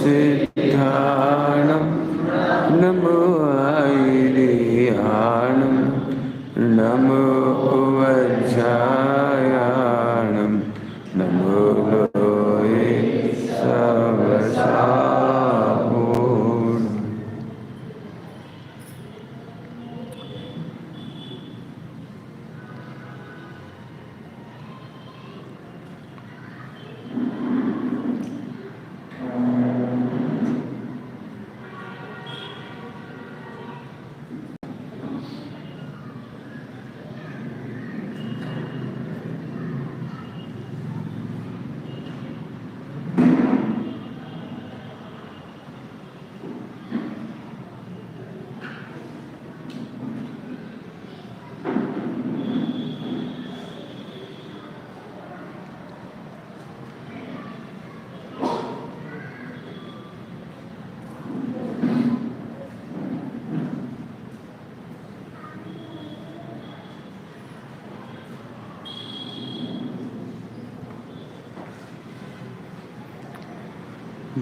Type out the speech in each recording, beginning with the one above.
सिद्धाणं नमो ऐरियाणं नमो वज्रायाणं नमो लोये सवसापूर्णम्।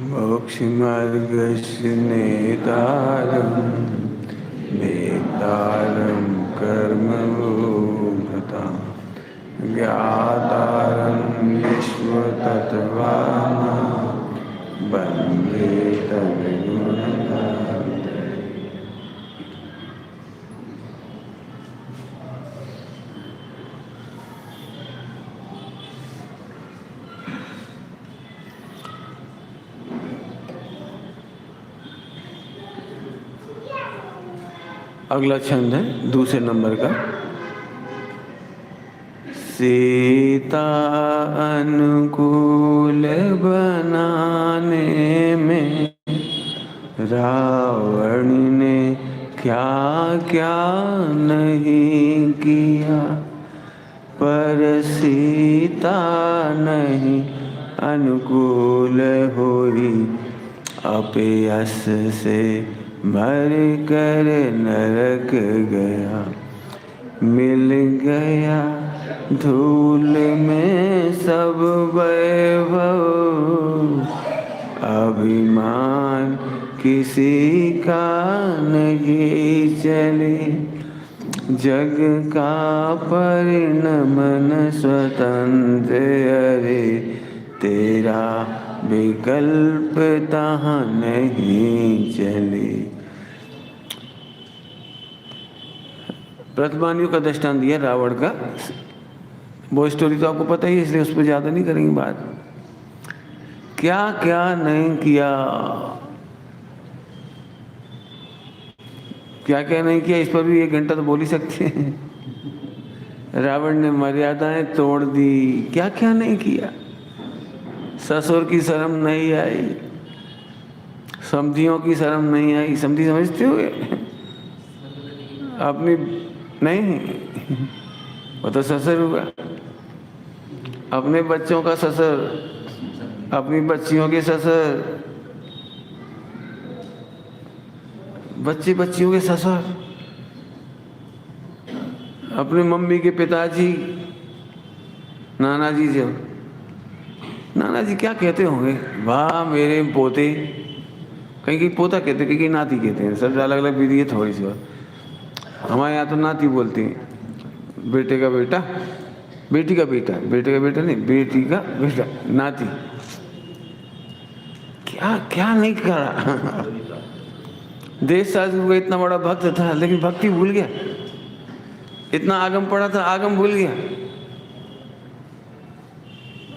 मोक्षमार्गस्य नेतारं नेतारं कर्मभूभृतां ज्ञातारं विश्वतत्त्वानां वन्दे तद्गुणगात्रम्। अगला छंद है दूसरे नंबर का। सीता अनुकूल बनाने में रावण ने क्या क्या नहीं किया, पर सीता नहीं अनुकूल हुई, अपयश से मर कर नरक गया, मिल गया धूल में सब वैभव, अभिमान किसी का नहीं चले, जग का परिणमन स्वतंत्र, अरे तेरा विकल्प तहाँ नहीं चले। प्रतिमानियों का दृष्टांत दिया रावण का। वो स्टोरी तो आपको पता ही है, इसलिए उस पर ज़्यादा नहीं करेंगे बात। क्या क्या नहीं किया, क्या क्या नहीं किया, इस पर भी 1 घंटा तो बोल ही सकते हैं। रावण ने मर्यादाएं तोड़ दी, क्या क्या नहीं किया। ससुर की शर्म नहीं आई, समधियों की शर्म नहीं आई। समधी समझते हो अपनी? नहीं, वो तो ससुर हुआ। अपने बच्चों का ससुर, अपनी बच्चियों के ससुर, बच्चे बच्चियों के ससुर, अपनी मम्मी के पिताजी, नाना जी। जो नाना जी क्या कहते होंगे, वाह मेरे पोते, कहीं कहीं पोता कहते, कहीं कहीं नाती कहते हैं। सब अलग अलग विधि है थोड़ी सी। हमारे यहाँ तो नाती बोलती हैं। बेटे का बेटा, बेटी का बेटा, बेटे का बेटा नहीं, बेटी का बेटा, नाती। क्या क्या नहीं करा। देश साधु का इतना बड़ा भक्त था, लेकिन भक्ति भूल गया। इतना आगम पड़ा था, आगम भूल गया।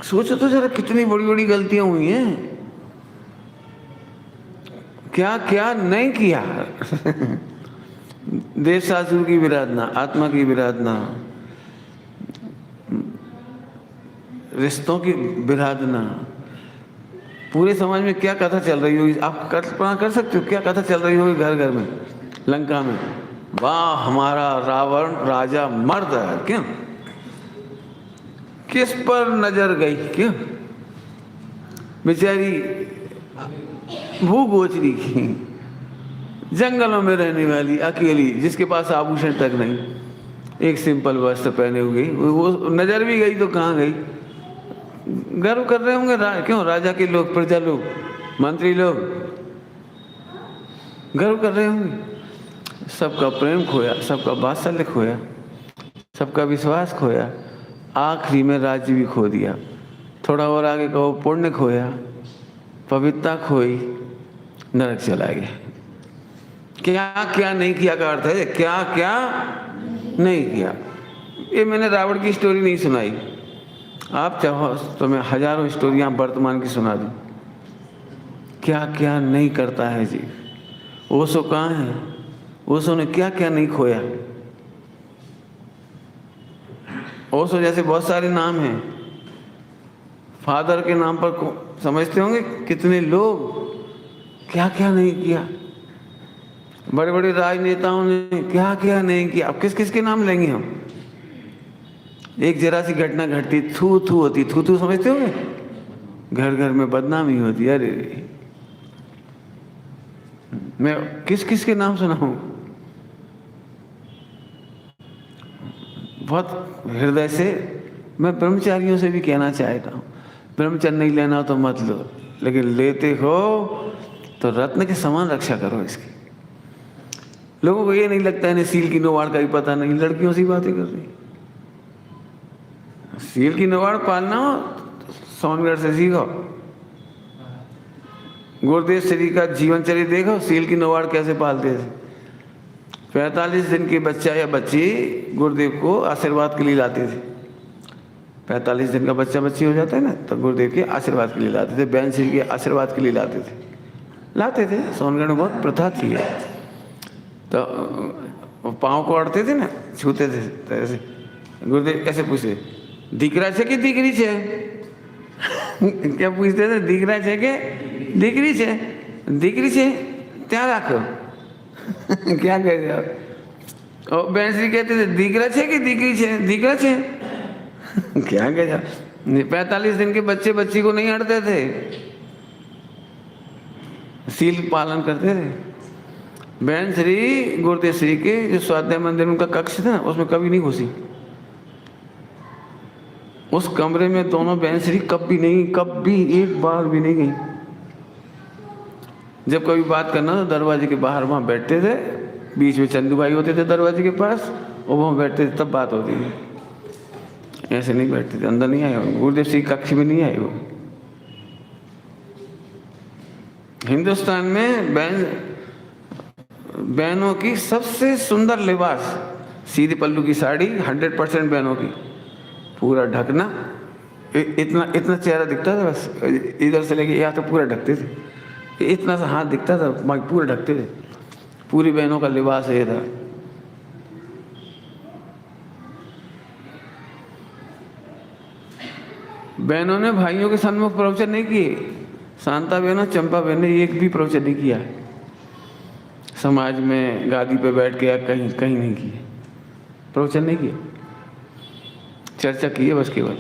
सोचो तो जरा, कितनी बड़ी बड़ी गलतियां हुई हैं। क्या क्या नहीं किया। देश शास्त्र की विराधना, आत्मा की विराधना, रिश्तों की विराधना। पूरे समाज में क्या कथा चल रही होगी, आप कल्पना कर सकते हो? क्या कथा चल रही होगी घर घर में, लंका में। वाह हमारा रावण राजा मर्द है। क्यों? किस पर नजर गई? क्यों? बेचारी भूगोचरी की, जंगलों में रहने वाली अकेली, जिसके पास आभूषण तक नहीं, एक सिंपल वस्त्र पहने हुए, वो नजर भी गई तो कहाँ गई? गर्व कर रहे होंगे क्यों राजा के लोग, प्रजा लोग, मंत्री लोग गर्व कर रहे होंगे। सबका प्रेम खोया, सबका वात्सल्य खोया, सबका विश्वास खोया, आखिरी में राज्य भी खो दिया। थोड़ा और आगे कहो पुण्य खोया, पवित्रता खोई, नरक चला गया। क्या क्या नहीं किया का अर्थ है, क्या क्या नहीं किया। ये मैंने रावण की स्टोरी नहीं सुनाई, आप चाहो तो मैं हजारों स्टोरियां वर्तमान की सुना दूं। क्या क्या नहीं करता है जी। ओशो कहाँ है? ओशो ने क्या क्या नहीं खोया। ओशो जैसे बहुत सारे नाम हैं। फादर के नाम पर समझते होंगे कितने लोग क्या क्या नहीं किया। बड़े बड़े राजनेताओं ने क्या क्या नहीं किया। अब किस किस के नाम लेंगे हम? एक जरा सी घटना घटती, थू थू होती, थू थू समझते होंगे, घर घर में बदनामी होती। अरे मैं किस किस के नाम सुनाऊं? बहुत हृदय से मैं ब्रह्मचारियों से भी कहना चाहता हूँ, ब्रह्मचर्य नहीं लेना हो तो मत लो, लेकिन लेते हो तो रत्न के समान रक्षा करो इसकी। लोगों को ये नहीं लगता है सील की नवाड़ का ही पता नहीं, लड़कियों से बातें कर रही। सील की नवाड़ पालना हो सोनगढ़ से सीखो, गुरुदेव श्री का जीवन चरित्र देखो, सील की नवाड़ कैसे पालते थे। 45 दिन के बच्चा या बच्ची गुरुदेव को आशीर्वाद के लिए लाते थे। 45 दिन का बच्चा बच्ची हो जाता है ना, तो गुरुदेव के आशीर्वाद के लिए लाते थे, बहन श्री के आशीर्वाद के लिए लाते थे। सोनगढ़ में बहुत प्रथा थी। तो पाँव को अड़ते थे ना, छूते थे, तो ऐसे गुरुदेव ऐसे पूछते, दीकरा छे कि दीकरी छे? क्या पूछते थे? दीकरा छे के दीकरी छे? दीकरी छे त्या राखो। क्या कह रहे हो? और बहन श्री कहते थे, दीकरा छे कि दीकरी छे? दीकरा छे। क्या कह रहे? 45 दिन के बच्चे बच्ची को नहीं अड़ते थे, सील पालन करते थे। बहन श्री गुरुदेव श्री के जो स्वाध्याय मंदिर में उनका कक्ष था, उसमें कभी नहीं घुसी। उस कमरे में दोनों बहन श्री कभी एक बार भी नहीं गई। जब कभी बात करना तो दरवाजे के बाहर वहां बैठते थे, बीच में चंदू भाई होते थे दरवाजे के पास, और वहां बैठते थे, तब बात होती थी। ऐसे नहीं बैठते थे, अंदर नहीं आए हो, गुरुदेव श्री कक्ष में नहीं आए हो। हिंदुस्तान में बहनों की सबसे सुंदर लिबास सीधी पल्लू की साड़ी, 100% बहनों की, पूरा ढकना, इतना चेहरा दिखता था, बस इधर से लेके यहाँ तक पूरा ढकते थे, इतना सा हाथ दिखता था, पूरा ढकते थे। पूरी बहनों का लिबास ये था। बहनों ने भाइयों के सन्मुख प्रवचन नहीं किए। शांता बहनों, चंपा बहन ने एक भी प्रवचन नहीं किया है समाज में, गादी पे बैठ के या कहीं नहीं किए, प्रवचन नहीं किए। चर्चा की है बस केवल।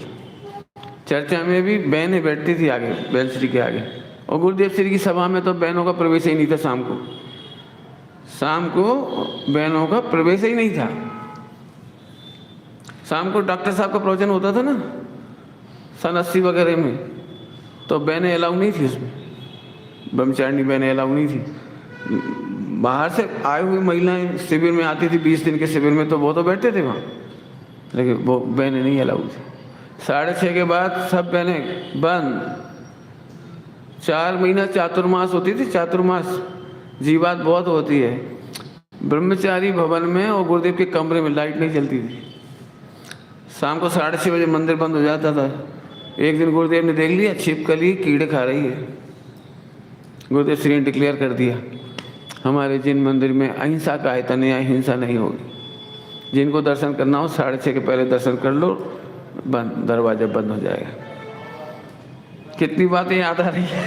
चर्चा में भी बहनें बैठती थी आगे, बहन श्री के आगे, और गुरुदेव श्री की सभा में तो बहनों का प्रवेश ही नहीं था। शाम को बहनों का प्रवेश ही नहीं था। शाम को डॉक्टर साहब का प्रवचन होता था ना सन 80 वगैरह में, तो बहनें अलाउ नहीं थी उसमें, ब्रह्मचारिणी बहनें अलाउ नहीं थी। बाहर से आई हुई महिलाएं शिविर में आती थी, 20 दिन के शिविर में, तो वो तो बैठते थे वहाँ, लेकिन वो बहनें नहीं अलाउ थी। 6:30 के बाद सब बहनें बंद। 4 महीना चातुर्मास होती थी, चातुर्मास जीवात बहुत होती है। ब्रह्मचारी भवन में और गुरुदेव के कमरे में लाइट नहीं जलती थी। शाम को 6:30 बजे मंदिर बंद हो जाता था। एक दिन गुरुदेव ने देख लिया छिपकली कीड़े खा रही है। गुरुदेव श्री ने डिक्लेयर कर दिया, हमारे जिन मंदिर में अहिंसा का आयतन है, हिंसा नहीं होगी। जिनको दर्शन करना हो 6:30 के पहले दर्शन कर लो, बंद, दरवाजा बंद हो जाएगा। कितनी बातें याद आ रही है।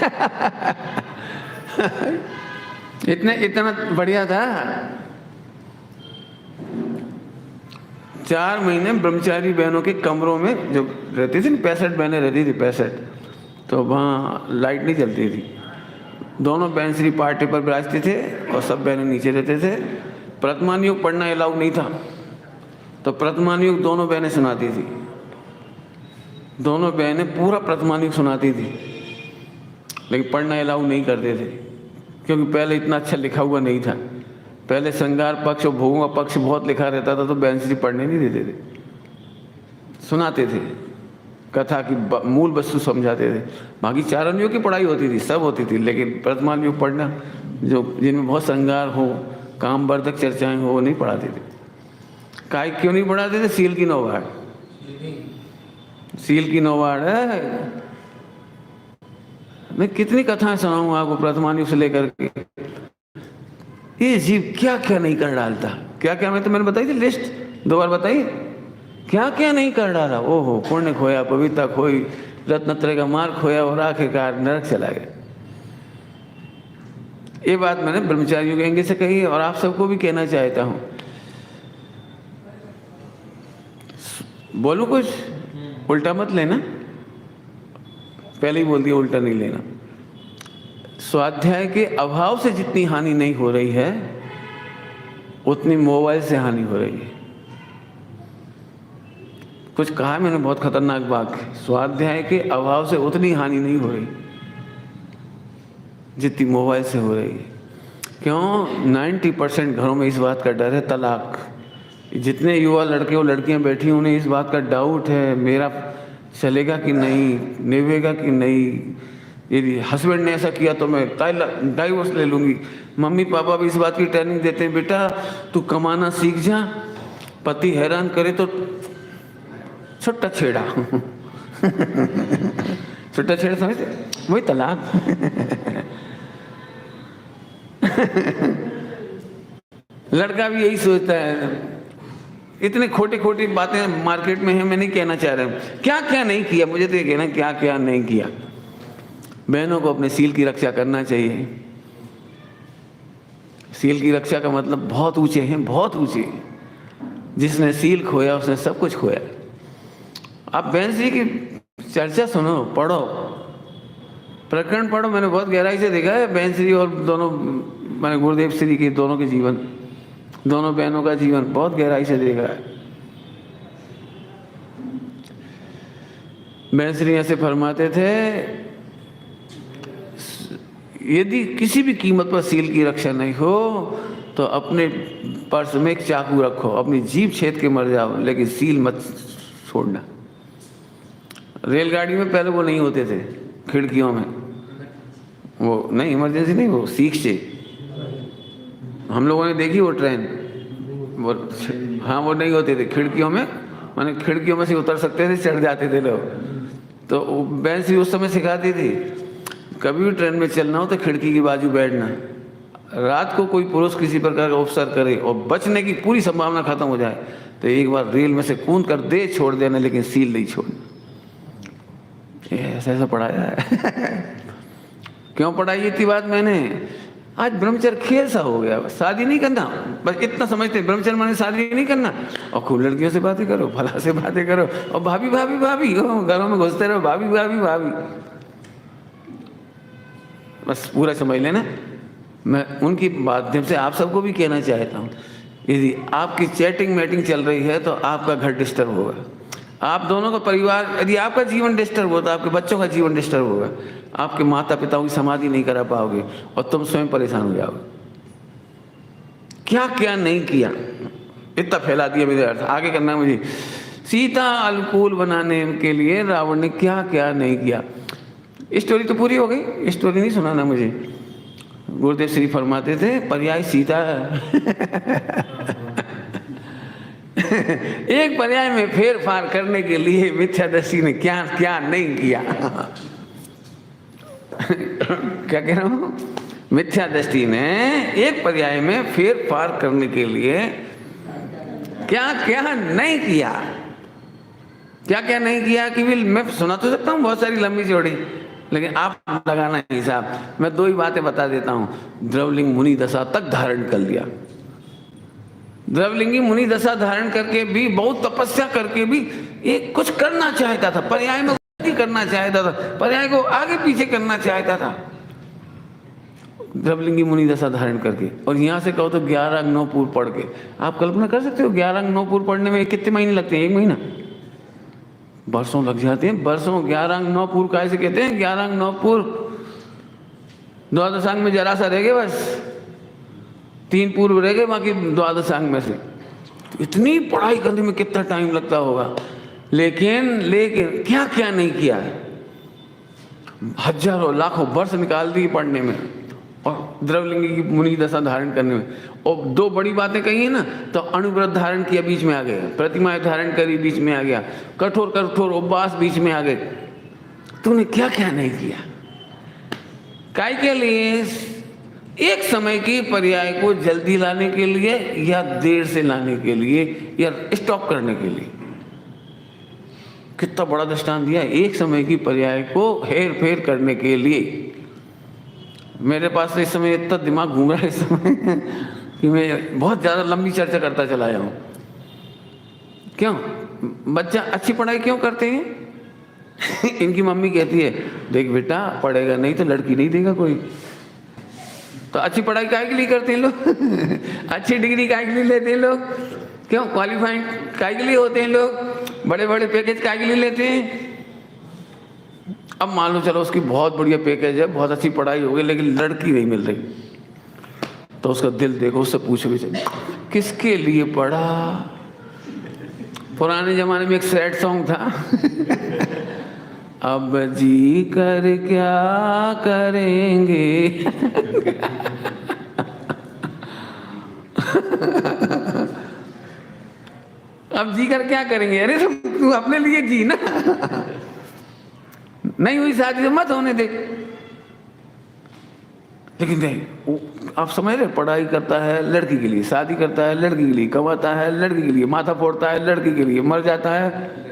इतना बढ़िया था। 4 महीने ब्रह्मचारी बहनों के कमरों में जो रहती थी, 65 बहनें रहती थी, 65, तो वहाँ लाइट नहीं जलती थी। दोनों बहन श्री पार्टी पर विराजते थे और सब बहनें नीचे रहते थे। प्रथमान योग पढ़ना अलाउ नहीं था, तो प्रथमान योग दोनों बहनें सुनाती थी। दोनों बहनें पूरा प्रथमान योग सुनाती थी। लेकिन पढ़ना अलाउ नहीं करते थे, क्योंकि पहले इतना अच्छा लिखा हुआ नहीं था। पहले श्रृंगार पक्ष और भोगों का पक्ष बहुत लिखा रहता था, तो बहन श्री पढ़ने नहीं देते थे, सुनाते थे, कथा की मूल वस्तु समझाते थे। बाकी चारणियों की पढ़ाई होती थी, सब होती थी, लेकिन वर्तमान योग पढ़ना जो जिनमें बहुत श्रृंगार हो, कामवर्धक चर्चाएं हो, वो नहीं पढ़ाते थे। काय क्यों नहीं पढ़ाते थे? सील की नौवाड़, सील की नौवाड़ है। मैं कितनी कथाएं सुनाऊंगा आपको वर्तमान युग से लेकर के। ये जीव क्या क्या नहीं कर डालता, क्या क्या मैंने बताई थी लिस्ट, 2 बार बताइए, क्या क्या नहीं कर डाला। ओहो, पुण्य खोया, पवित्रता खोई, रत्नत्रय का मार्ग खोया और आखिरकार नरक चला गया। ये बात मैंने ब्रह्मचारियों के एंगल से कही है और आप सबको भी कहना चाहता हूं। बोलूं कुछ, उल्टा मत लेना, पहले ही बोल दिया उल्टा नहीं लेना। स्वाध्याय के अभाव से जितनी हानि नहीं हो रही है, उतनी मोबाइल से हानि हो रही है। कुछ कहा मैंने बहुत खतरनाक बात, स्वाध्याय के अभाव से उतनी हानि नहीं हो रही जितनी मोबाइल से हो रही है। क्यों? 90% घरों में इस बात का डर है, तलाक। जितने युवा लड़के और लड़कियां बैठी हैं, उन्हें इस बात का डाउट है, मेरा चलेगा कि नहीं, निभेगा कि नहीं, यदि हस्बैंड ने ऐसा किया तो मैं डाइवोर्स ले लूँगी। मम्मी पापा भी इस बात की ट्रेनिंग देते हैं, बेटा तू कमाना सीख जा, पति हैरान करे तो छुट्टा छेड़ा छुट्टा छेड़ा समझते, वही तलाक लड़का भी यही सोचता है। इतनी खोटी खोटी बातें मार्केट में है, मैं नहीं कहना चाह रहा हूँ क्या क्या नहीं किया, मुझे तो ये कहना क्या क्या नहीं किया। बहनों को अपने सील की रक्षा करना चाहिए। सील की रक्षा का मतलब बहुत ऊंचे हैं, बहुत ऊंचे। जिसने सील खोया उसने सब कुछ खोया। आप बहन श्री की चर्चा सुनो, पढ़ो, प्रकरण पढ़ो। मैंने बहुत गहराई से देखा है बहन श्री और दोनों, मैंने गुरुदेव श्री की दोनों के जीवन, दोनों बहनों का जीवन बहुत गहराई से देखा है। बहन श्री ऐसे फरमाते थे, यदि किसी भी कीमत पर सील की रक्षा नहीं हो तो अपने पर्स में एक चाकू रखो, अपनी जीभ छेद के मर जाओ, लेकिन सील मत छोड़ना। रेलगाड़ी में पहले वो नहीं होते थे, खिड़कियों में वो नहीं, इमरजेंसी नहीं, वो सीख से हम लोगों ने देखी वो ट्रेन, वो हाँ वो नहीं होते थे खिड़कियों में, माने खिड़कियों में से उतर सकते थे, चढ़ जाते थे लोग। तो बहन श्री उस समय सिखाती थी, कभी भी ट्रेन में चलना हो तो खिड़की की बाजू बैठना। रात को कोई पुरुष किसी प्रकार का उपसर्ग करे और बचने की पूरी संभावना खत्म हो जाए तो एक बार रेल में से कूद कर दे छोड़ देना, लेकिन सील नहीं छोड़ना। ऐसा ऐसा पढ़ाया है क्यों पढ़ाई इतनी बात मैंने? आज ब्रह्मचर्य खेल सा हो गया, शादी नहीं करना, बस इतना समझते ब्रह्मचर्य माने शादी नहीं करना, और खूब लड़कियों से बातें करो, फला से बातें करो, और भाभी भाभी भाभी घरों में घुसते रहो, भाभी भाभी भाभी, बस पूरा समझ लेना। मैं उनकी माध्यम से आप सबको भी कहना चाहता हूँ, यदि आपकी चैटिंग मैटिंग चल रही है तो आपका घर डिस्टर्ब होगा, आप दोनों का परिवार, यदि आपका जीवन डिस्टर्ब होता है आपके बच्चों का जीवन डिस्टर्ब होगा, आपके माता पिताओं की समाधि नहीं करा पाओगे और तुम स्वयं परेशान हो जाओगे। क्या क्या नहीं किया, इतना फैला दिया मेरे अर्थ, आगे करना है मुझे। सीता अनुकूल बनाने के लिए रावण ने क्या क्या नहीं किया। स्टोरी तो पूरी हो गई, स्टोरी नहीं सुनाना मुझे। गुरुदेव श्री फरमाते थे, पर्याय सीता एक पर्याय में फेर फार करने के लिए मिथ्यादर्शी ने क्या क्या नहीं किया क्या कह रहा हूं? मिथ्यादृष्टि ने एक पर्याय में फेर फार करने के लिए क्या क्या नहीं किया। क्या क्या नहीं किया कि मैं सुना तो सकता हूँ बहुत सारी लंबी चौड़ी, लेकिन आप लगाना हिसाब। मैं 2 ही बातें बता देता हूँ। द्रवलिंग मुनि दशा तक धारण कर लिया। द्रवलिंगी मुनि दशा धारण करके भी, बहुत तपस्या करके भी एक कुछ करना चाहता था, पर्याय में करना चाहता था, पर्याय को आगे पीछे करना चाहता था, द्रवलिंगी मुनि दशा धारण करके। और यहाँ से कहो तो 11 अंग 9 पूर्व पढ़ के। आप कल्पना कर सकते हो 11 अंग 9 पूर्व पढ़ने में कितने महीने लगते हैं? 1 महीना, वर्षों लग जाते हैं, वर्षों। 11 अंग 9 पूर्व कैसे कहते हैं? 11 अंग 9 पूर्व द्वादशांग में जरा सा रह गए, बस 3 पूर्व रह गए बाकी द्वादशांग में से। तो इतनी पढ़ाई करने में कितना टाइम लगता होगा, लेकिन क्या क्या नहीं किया है। हजारों लाखों वर्ष निकाल दिए पढ़ने में और द्रवलिंगी की मुनि दशा धारण करने में। और 2 बड़ी बातें कही है ना, तो अणुव्रत धारण किया बीच में आ गए, प्रतिमाएं धारण करी बीच में आ गया, कठोर कठोर उपवास बीच में आ गए। तूने क्या क्या नहीं किया, काय के लिए? एक समय की पर्याय को जल्दी लाने के लिए या देर से लाने के लिए या स्टॉप करने के लिए। कितना बड़ा दृष्टांत दिया, एक समय की पर्याय को हेर फेर करने के लिए। मेरे पास इस समय इतना दिमाग घूम रहा है इस समय कि मैं बहुत ज़्यादा लंबी चर्चा करता चला जाऊँ। क्यों? बच्चा अच्छी पढ़ाई क्यों करते हैं? इनकी मम्मी कहती है, देख बेटा पढ़ेगा नहीं तो लड़की नहीं देगा कोई। तो अच्छी पढ़ाई काहे के लिए करते हैं लोग? अच्छी डिग्री काहे के लिए लेते हैं लोग? क्यों? क्वालिफाइड काहे के लिए होते हैं लोग? बड़े बड़े पैकेज काहे के लिए लेते हैं? अब मान लो चलो उसकी बहुत बढ़िया पैकेज है, बहुत अच्छी पढ़ाई हो गई, लेकिन लड़की नहीं मिल रही, तो उसका दिल देखो, उससे पूछो भी चलिए किसके लिए पढ़ा। पुराने जमाने में एक सैड सॉन्ग था अब जी कर क्या करेंगे अब जी कर क्या करेंगे? अरे तू अपने लिए जी ना। नहीं हुई शादी तो मत होने दे। लेकिन नहीं, आप समझ रहे, पढ़ाई करता है लड़की के लिए, शादी करता है लड़की के लिए, कमाता है लड़की के लिए, माथा फोड़ता है लड़की के लिए, मर जाता है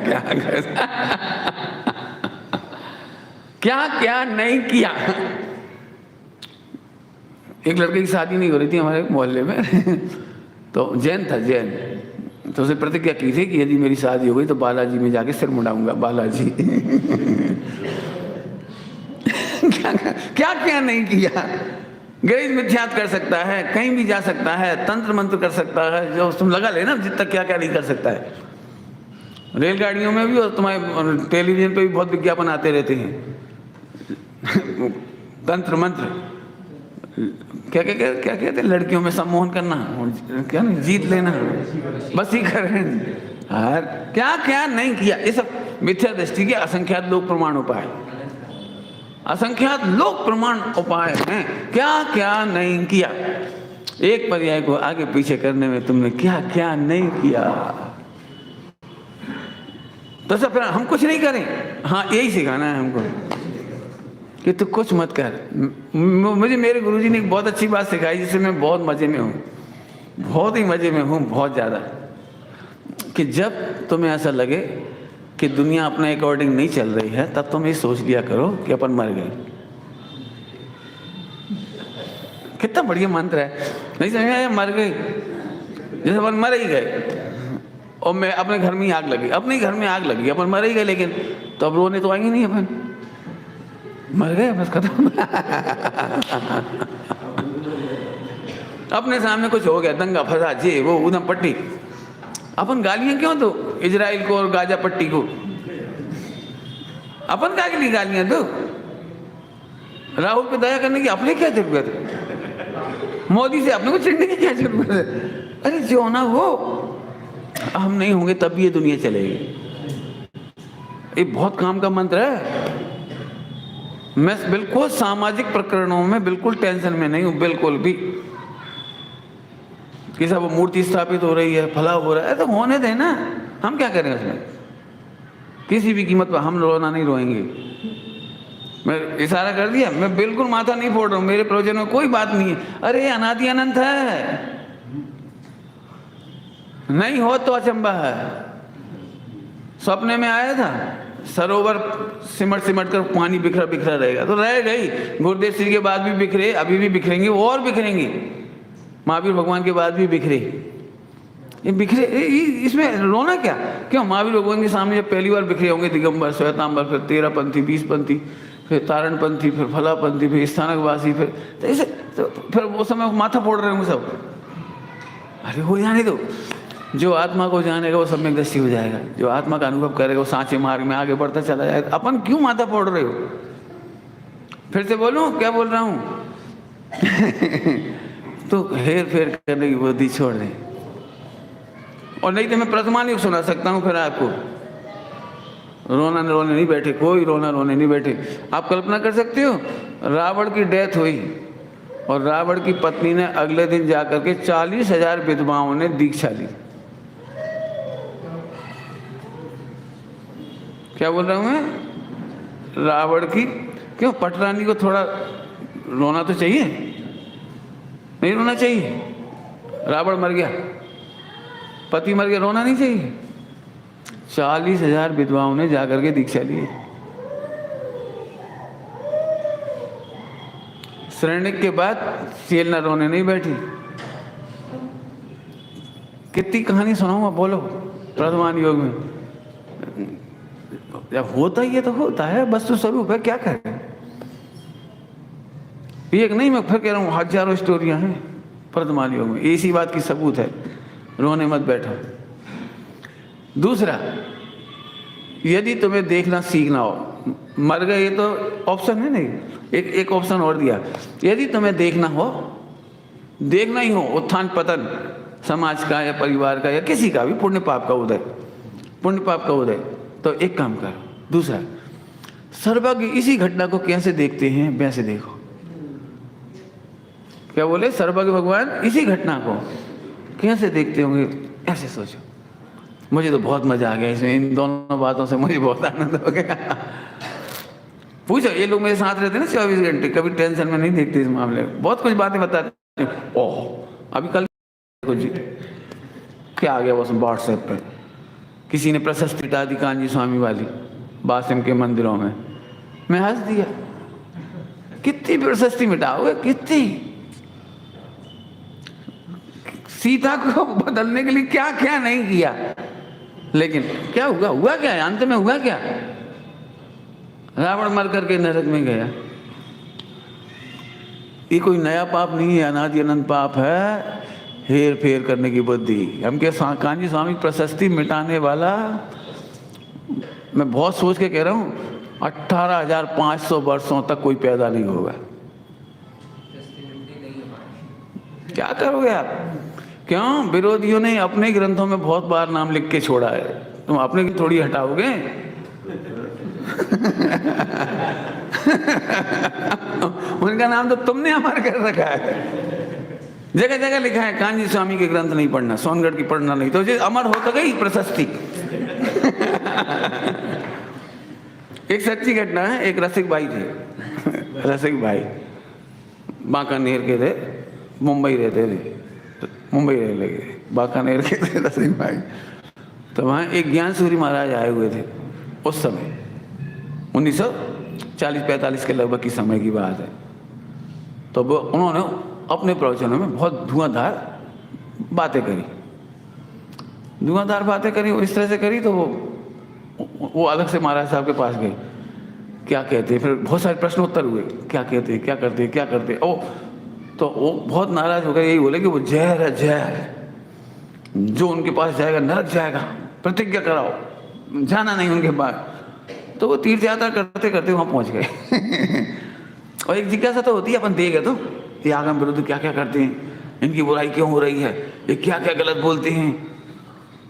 क्या क्या क्या नहीं किया। एक लड़के की शादी नहीं हो रही थी हमारे मोहल्ले में तो जैन था, जैन, तो उसे प्रतिज्ञा की थी कि यदि मेरी शादी हो गई तो बालाजी में जाके सिर मुड़ाऊंगा, बालाजी क्या क्या नहीं किया। गैर मिथ्यात कर सकता है, कहीं भी जा सकता है, तंत्र मंत्र कर सकता है, जो तुम लगा लेना जितना क्या क्या नहीं कर सकता है। रेलगाड़ियों में भी और तुम्हारे टेलीविजन पे भी बहुत विज्ञापन आते रहते हैं। तंत्र मंत्र क्या क्या क्या क्या कहते हैं, लड़कियों में सम्मोहन करना, क्या नहीं, जीत लेना, बस ही करें। क्या क्या नहीं किया। ये सब मिथ्या दृष्टि के असंख्यात लोक प्रमाण उपाय, असंख्यात लोक प्रमाण उपाय हैं। क्या क्या नहीं किया। एक पर्याय को आगे पीछे करने में तुमने क्या क्या नहीं किया। तो सब फिर हम कुछ नहीं करें, हाँ यही सिखाना है हमको कि तू कुछ मत कर। मुझे मेरे गुरुजी ने एक बहुत अच्छी बात सिखाई जिससे मैं बहुत मजे में हूँ, बहुत ही मजे में हूँ, बहुत ज़्यादा, कि जब तुम्हें ऐसा लगे कि दुनिया अपने अकॉर्डिंग नहीं चल रही है, तब तुम ये सोच लिया करो कि अपन मर गए। कितना बढ़िया मंत्र है, नहीं समझ आया? मर गए, जैसे अपन मर ही गए और मैं अपने घर में ही आग लगी, अपने घर में आग लगी, अपन मर ही गए, लेकिन तो अब रोने तो आएंगे नहीं, अपन मर गए बस खत्म। अपने सामने कुछ हो गया, दंगा फसाद, ये वो उधम पट्टी, अपन गालियां क्यों दो इजराइल को और गाजा पट्टी को? अपन क्या के लिए गालियां दो? राहुल पे दया करने की अपने क्या जरूरत है? मोदी से अपने को चिढ़ने की क्या जरूरत है? अरे जो होना वो, हम नहीं होंगे तब भी ये दुनिया चलेगी। ये बहुत काम का मंत्र है। मैं बिल्कुल सामाजिक प्रकरणों में बिल्कुल टेंशन में नहीं हूं, बिल्कुल भी। कि सब मूर्ति स्थापित हो रही है, फला हो रहा है, तो होने देना, हम क्या करें उसमें? किसी भी कीमत पर हम रोना नहीं रोएंगे। मैं इशारा कर दिया, मैं बिल्कुल माथा नहीं फोड़ रहा हूँ, मेरे प्रवचन में कोई बात नहीं है। अरे अनादि अनंत है, नहीं हो तो अचंबा है। सपने में आया था सरोवर सिमट सिमट कर पानी बिखरा बिखरा रहेगा, तो रह गई। गुरुदेव श्री के बाद भी बिखरे, अभी भी बिखरेंगे और बिखरेंगे। महावीर भगवान के बाद भी बिखरे, ये बिखरे, इसमें रोना क्या? क्यों? महावीर भगवान के सामने जब पहली बार बिखरे होंगे दिगंबर, श्वेतांबर, फिर 13 पंथी, 20 पंथी, फिर तारण पंथी, फिर फला पंथी, फिर स्थानकवासी, फिर तो ऐसे, तो फिर वो समय माथा फोड़ रहे होंगे सब। अरे हो जाने दो, जो आत्मा को जानेगा वो सम्यक दृष्टि हो जाएगा, जो आत्मा का अनुभव करेगा वो सांचे मार्ग में आगे बढ़ता चला जाएगा। अपन क्यों माथा फोड़ रहे हो? फिर से बोलूं क्या बोल रहा हूं? तो हेर फेर करने की बुद्धि छोड़ दें। और नहीं तो मैं प्रथमान युग सुना सकता हूं फिर आपको। रोना रोने नहीं बैठे, कोई रोना रोने नहीं बैठे। आप कल्पना कर सकते हो, रावण की डेथ हुई और रावण की पत्नी ने अगले दिन जाकर के 40,000 विधवाओं ने दीक्षा ली। क्या बोल रहा हूं मैं? रावण की, क्यों पटरानी को थोड़ा रोना तो चाहिए, नहीं रोना चाहिए? रावण मर गया, पति मर गया, रोना नहीं चाहिए? 40,000 विधवाओं ने जाकर के दीक्षा ली। श्रेणिक के बाद चेलना रोने नहीं बैठी। कितनी कहानी सुनाऊंगा, बोलो। प्रथमान योग में जब होता ही है तो होता है, वस्तु स्वरूप है, क्या करें। एक नहीं, मैं फिर कह रहा हूँ, हजारों स्टोरियां हैं प्रथमान योग में, इसी बात की सबूत है। रोने मत बैठो। दूसरा, यदि तुम्हें देखना सीखना हो, मर गए ये तो ऑप्शन है नहीं, एक ऑप्शन और दिया, यदि तुम्हें देखना हो, देखना ही हो उत्थान पतन समाज का या परिवार का या किसी का भी, पुण्य पाप का उदय, पुण्य पाप का उदय, तो एक काम करो। दूसरा, सर्वज्ञ इसी घटना को कैसे देखते हैं वैसे देखो। क्या बोले? सर्वज्ञ भगवान इसी घटना को कैसे देखते होंगे ऐसे सोचो। मुझे तो बहुत मजा आ गया इसमें, इन दोनों बातों से मुझे बहुत आनंद हो गया। पूछो, ये लोग मेरे साथ रहते ना 24 घंटे, कभी टेंशन में नहीं देखते इस मामले में, बहुत कुछ बातें बताते हैं। ओह, अभी कल जी क्या आ गया बस व्हाट्सएप पे, किसी ने प्रशस्ति हटा दी कांजी स्वामी वाली बासिम के मंदिरों में, मैं हंस दिया। कितनी प्रशस्ति मिटाओगे, कितनी? सीता को बदलने के लिए क्या क्या नहीं किया, लेकिन क्या हुआ? हुआ क्या? अंत में हुआ क्या? रावण मर करके नरक में गया। ये कोई नया पाप नहीं है, अनादि अनंत पाप है, हेर फेर करने की बुद्धि। हम के कांजी स्वामी प्रशस्ति मिटाने वाला, मैं बहुत सोच के कह रहा हूँ, 18,500 वर्षों तक कोई पैदा नहीं होगा। क्या करोगे आप? क्यों? विरोधियों ने अपने ग्रंथों में बहुत बार नाम लिख के छोड़ा है, तुम अपने की थोड़ी हटाओगे। उनका नाम तो तुमने अमर कर रखा है, जगह जगह लिखा है कांजी स्वामी के ग्रंथ नहीं पढ़ना, सोनगढ़ की पढ़ना नहीं, तो ये अमर हो तो गई प्रशस्ति। एक सच्ची घटना है, एक रसिक भाई थे, रसिक भाई बांकानेर के थे, मुंबई रहते थे, मुंबई रहने लगे, बांकानेर के थे रसिक भाई। तो वहाँ एक ज्ञान सूरी महाराज आए हुए थे उस समय, 1940-45 के लगभग की समय की बात है। तो वो उन्होंने अपने प्रवचनों में बहुत धुआंधार बातें करी, धुआंधार बातें करी, वो इस तरह से करी, तो वो अलग से महाराज साहब के पास गए, क्या कहते हैं, फिर बहुत सारे प्रश्न उत्तर हुए, क्या कहते हैं, क्या करते हैं, क्या करते हैं। ओ, तो वो बहुत नाराज हो गए, यही बोले कि वो जहर है, जहर, जो उनके पास जाएगा नरक जाएगा, प्रतिज्ञा कराओ, जाना नहीं उनके पास। तो वो तीर्थ यात्रा करते करते वहाँ पहुँच गए। और एक जिज्ञासा तो होती है, अपन देखे तो ये आगम विरुद्ध क्या क्या करते हैं, इनकी बुराई क्यों हो रही है, ये क्या क्या गलत बोलते हैं,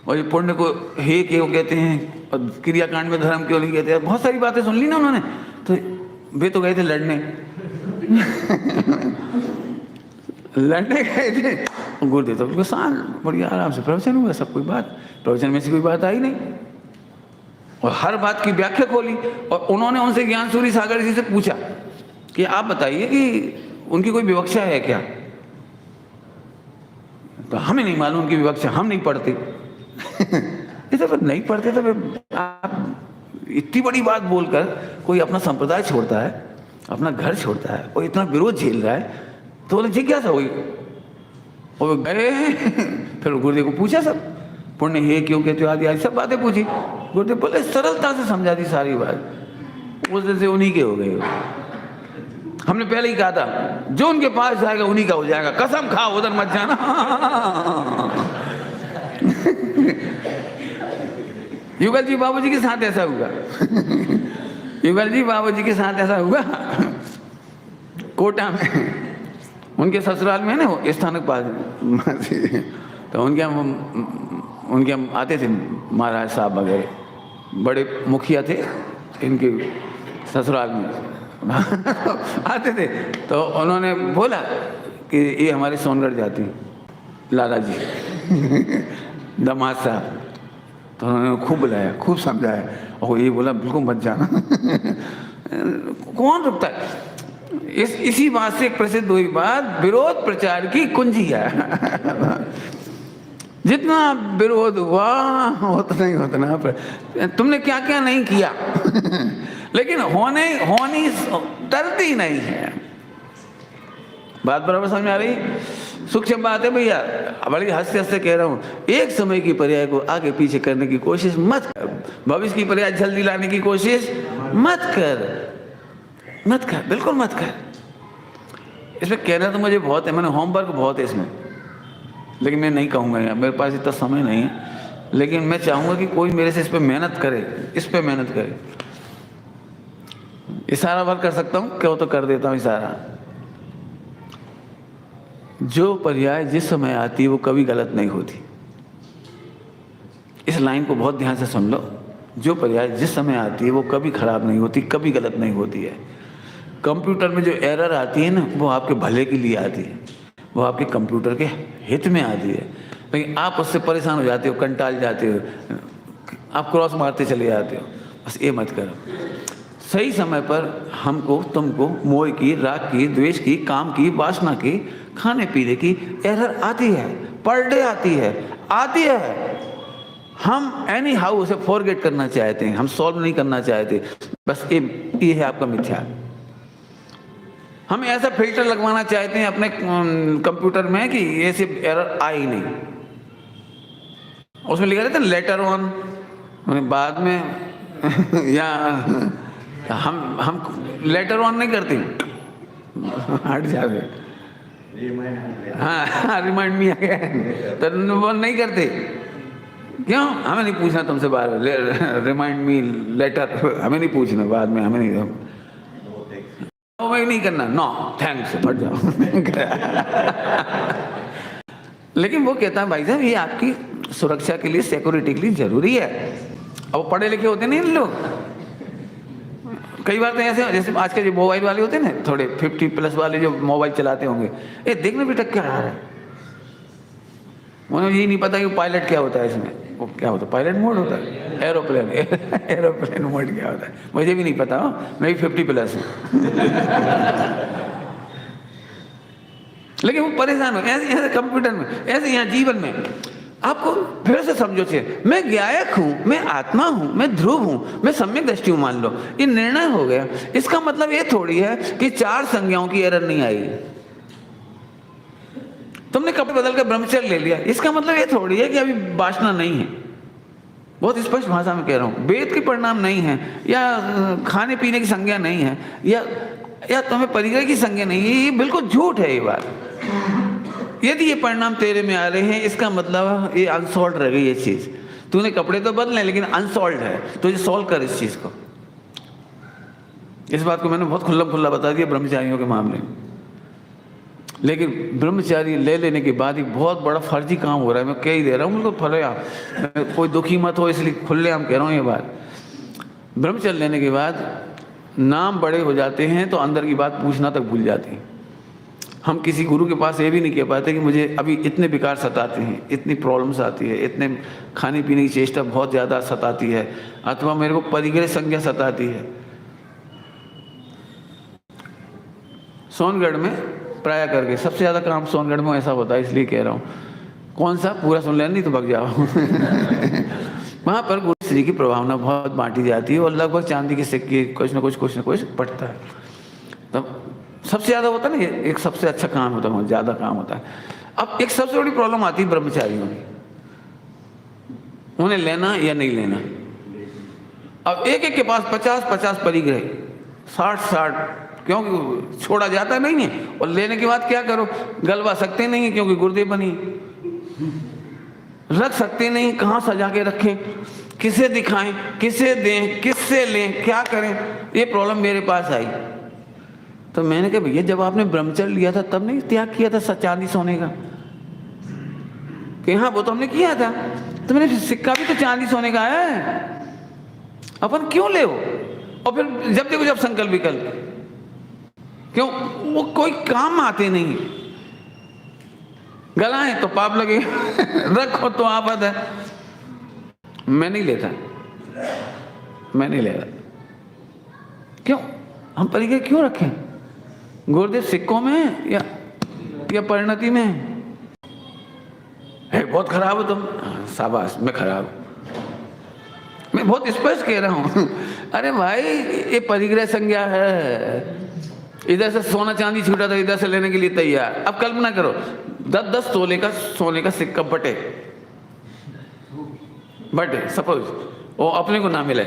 और ये पुण्य को हे क्यों कहते हैं, और क्रियाकांड में धर्म क्यों नहीं कहते हैं। बहुत सारी बातें सुन ली ना उन्होंने, तो वे तो गए थे लड़ने। लड़ने गए थे, गुरुदेव तो शांत बढ़िया आराम से प्रवचन हुआ, सब कोई बात, प्रवचन में से कोई बात आई नहीं, और हर बात की व्याख्या खोली। और उन्होंने उनसे ज्ञान सूरी सागर जी से पूछा कि आप बताइए कि उनकी कोई विवक्षा है क्या? तो हमें नहीं मालूम उनकी विवक्षा, हम नहीं पढ़ते। इसे तो नहीं पढ़ते तो आप इतनी बड़ी बात बोलकर कोई अपना संप्रदाय छोड़ता है, अपना घर छोड़ता है, और इतना विरोध झेल रहा है, तो बोले जिज्ञासा हुई, और गए। फिर गुरुदेव को पूछा सब, पुण्य हे क्यों कहते हो, आदि आदि सब बातें पूछी। गुरुदेव बोले सरलता से समझा दी सारी बात, उस दिन से उन्हीं के हो गए। हमने पहले ही कहा था, जो उनके पास जाएगा उन्हीं का हो जाएगा, कसम खाओ उधर मत जाना। युगल जी बाबूजी के साथ ऐसा हुआ। युगल जी बाबूजी के साथ ऐसा हुआ। कोटा में उनके ससुराल में है ना वो स्थानक पास, तो उनके हम आते थे महाराज साहब वगैरह, बड़े मुखिया थे इनके ससुराल में आते थे। तो उन्होंने बोला कि ये हमारे सोनगढ़ जाती लाला जी दामाद साहब। तो उन्होंने खूब बुलाया, खूब समझाया, और ये बोला बिल्कुल मत जाना कौन रुकता है। इसी बात से एक प्रसिद्ध हुई बात, विरोध प्रचार की कुंजी है जितना विरोध हुआ उतना तुमने क्या क्या नहीं किया लेकिन होनी डरती नहीं है। बात बराबर समझ में आ रही? सूक्ष्म बात है भैया, बड़ी हंसते हंसते कह रहा हूँ। एक समय की पर्याय को आगे पीछे करने की कोशिश मत कर, भविष्य की पर्याय जल्दी लाने की कोशिश मत कर, बिल्कुल मत कर। इसमें कहना तो मुझे बहुत है, मैंने होमवर्क बहुत है इसमें, लेकिन मैं नहीं कहूँगा यार, मेरे पास इतना समय नहीं है। लेकिन मैं चाहूँगा कि कोई मेरे से इस पर मेहनत करे। इशारा वर्क कर सकता हूँ, क्यों तो कर देता हूँ इशारा। जो पर्याय जिस समय आती है वो कभी गलत नहीं होती। इस लाइन को बहुत ध्यान से सुन लो। जो पर्याय जिस समय आती है वो कभी खराब नहीं होती, कभी गलत नहीं होती है। कंप्यूटर में जो एरर आती है ना, वो आपके भले के लिए आती है, वो आपके कंप्यूटर के हित में आती है। लेकिन आप उससे परेशान हो जाते हो, कंटाल जाते हो, आप क्रॉस मारते चले जाते हो। बस ये मत करो। सही समय पर हमको तुमको मोह की, राग की, द्वेष की, काम की, वासना की, खाने पीने की एरर आती है, पर डे आती है। हम एनी हाउ उसे फॉरगेट करना चाहते हैं, हम सॉल्व नहीं करना चाहते। बस ये है आपका मिथ्या। हम ऐसा फिल्टर लगवाना चाहते हैं अपने कंप्यूटर में कि ये सिर्फ एरर आए ही नहीं। उसमें लिखा रहता है लेटर ऑन, बाद में या हम लेटर ऑन नहीं करते, हट जावे, हाँ रिमाइंड मी अगेन, तो वो नहीं करते। क्यों? हमें नहीं पूछना तुमसे बार रिमाइंड मी लेटर, हमें नहीं पूछना, बाद में हमें नहीं करना, नो थैंक्स, हट जाओ लेकिन वो कहता है भाई साहब ये आपकी सुरक्षा के लिए, सिक्योरिटी के लिए जरूरी है। अब पढ़े लिखे होते नहीं लोग, कई बार तो ऐसे जैसे आज के जो मोबाइल वाले होते हैं ना, थोड़े 50+ वाले जो मोबाइल चलाते होंगे, ये देखने बेटा क्या आ रहा है, उन्हें यही नहीं पता कि पायलट क्या होता है, इसमें वो क्या होता है, पायलट मोड होता है, एरोप्लेन मोड क्या होता है, मुझे भी नहीं पता हो, मैं भी 50+ हूँ लेकिन वो परेशान हो ऐसे कंप्यूटर में, ऐसे यहाँ जीवन में। आपको फिर से समझो चाहिए, मैं गायक हूँ, मैं आत्मा हूँ, मैं ध्रुव हूँ, मैं सम्यक दृष्टि हूँ, मान लो ये निर्णय हो गया। इसका मतलब ये थोड़ी है कि 4 संज्ञाओं की एरर नहीं आई। तुमने कपड़े बदल कर ब्रह्मचर्य ले लिया, इसका मतलब ये थोड़ी है कि अभी वासना नहीं है। बहुत स्पष्ट भाषा में कह रहा हूँ, वेद के परिणाम नहीं है, या खाने पीने की संज्ञा नहीं है, या तुम्हें परिग्रह की संज्ञा नहीं है, ये बिल्कुल झूठ है ये बात। यदि ये परिणाम तेरे में आ रहे हैं, इसका मतलब ये अनसॉल्व रह गई ये चीज। तूने कपड़े तो बदले लेकिन अनसॉल्व है, तो ये सॉल्व कर इस चीज को। इस बात को मैंने बहुत खुल्ला बता दिया ब्रह्मचारियों के मामले में। लेकिन ब्रह्मचारी ले लेने के बाद ही बहुत बड़ा फर्जी काम हो रहा है। मैं कह ही दे रहा हूँ, उनको फरेआम, कोई दुखी मत हो इसलिए खुलेआम कह रहा हूँ ये बात। ब्रह्मचर्य लेने के बाद नाम बड़े हो जाते हैं तो अंदर की बात पूछना तक भूल जाते हैं। हम किसी गुरु के पास ये भी नहीं कह पाते कि मुझे अभी इतने विकार सताते हैं, इतनी प्रॉब्लम्स आती है, इतने खाने पीने की चेष्टा बहुत ज़्यादा सताती है, अथवा मेरे को परिग्रह संज्ञा सताती है। सोनगढ़ में प्राय करके सबसे ज़्यादा काम सोनगढ़ में ऐसा होता है, इसलिए कह रहा हूँ। कौन सा पूरा सुन लेना, नहीं तो भग जाओ वहाँ पर गुरु श्री की प्रभावना बहुत बांटी जाती है और लगभग चांदी के सिक्के कुछ न कुछ पड़ता है। तब सबसे ज़्यादा होता है ना, एक सबसे अच्छा काम होता है, ज़्यादा काम होता है। अब एक सबसे बड़ी प्रॉब्लम आती है ब्रह्मचारियों की, उन्हें लेना या नहीं लेना। अब एक के पास 50 परिग्रह, 60, क्योंकि छोड़ा जाता नहीं है। और लेने के बाद क्या करो, गलवा सकते नहीं है क्योंकि गुरुदेव बनी, रख सकते नहीं, कहाँ सजा के रखें, किसे दिखाएं, किसे दें, किससे लें, क्या करें, ये प्रॉब्लम मेरे पास आई। तो मैंने कहा भैया जब आपने ब्रह्मचर्य लिया था तब नहीं त्याग किया था चांदी सोने का? कि हाँ वो तो हमने किया था। तो मैंने सिक्का भी तो चांदी सोने का है, अपन क्यों ले हो? और फिर जब देखो जब संकल्प विकल्प, क्यों? वो कोई काम आते नहीं। गलाएं तो पाप लगे रखो तो आफत है। मैं नहीं लेता, मैं नहीं लेता। क्यों? हम परिग्रह क्यों रखें? गुरुदेव सिक्कों में या परिणति में है? बहुत खराब हो तुम। शाबाश, मैं खराब हूं, मैं बहुत स्पष्ट कह रहा हूं। अरे भाई ये परिग्रह संज्ञा है। इधर से सोना चांदी छूटा था, इधर से लेने के लिए तैयार। अब कल्पना करो 10-10 तोले का सोने का सिक्का बटे सपोज वो अपने को ना मिले,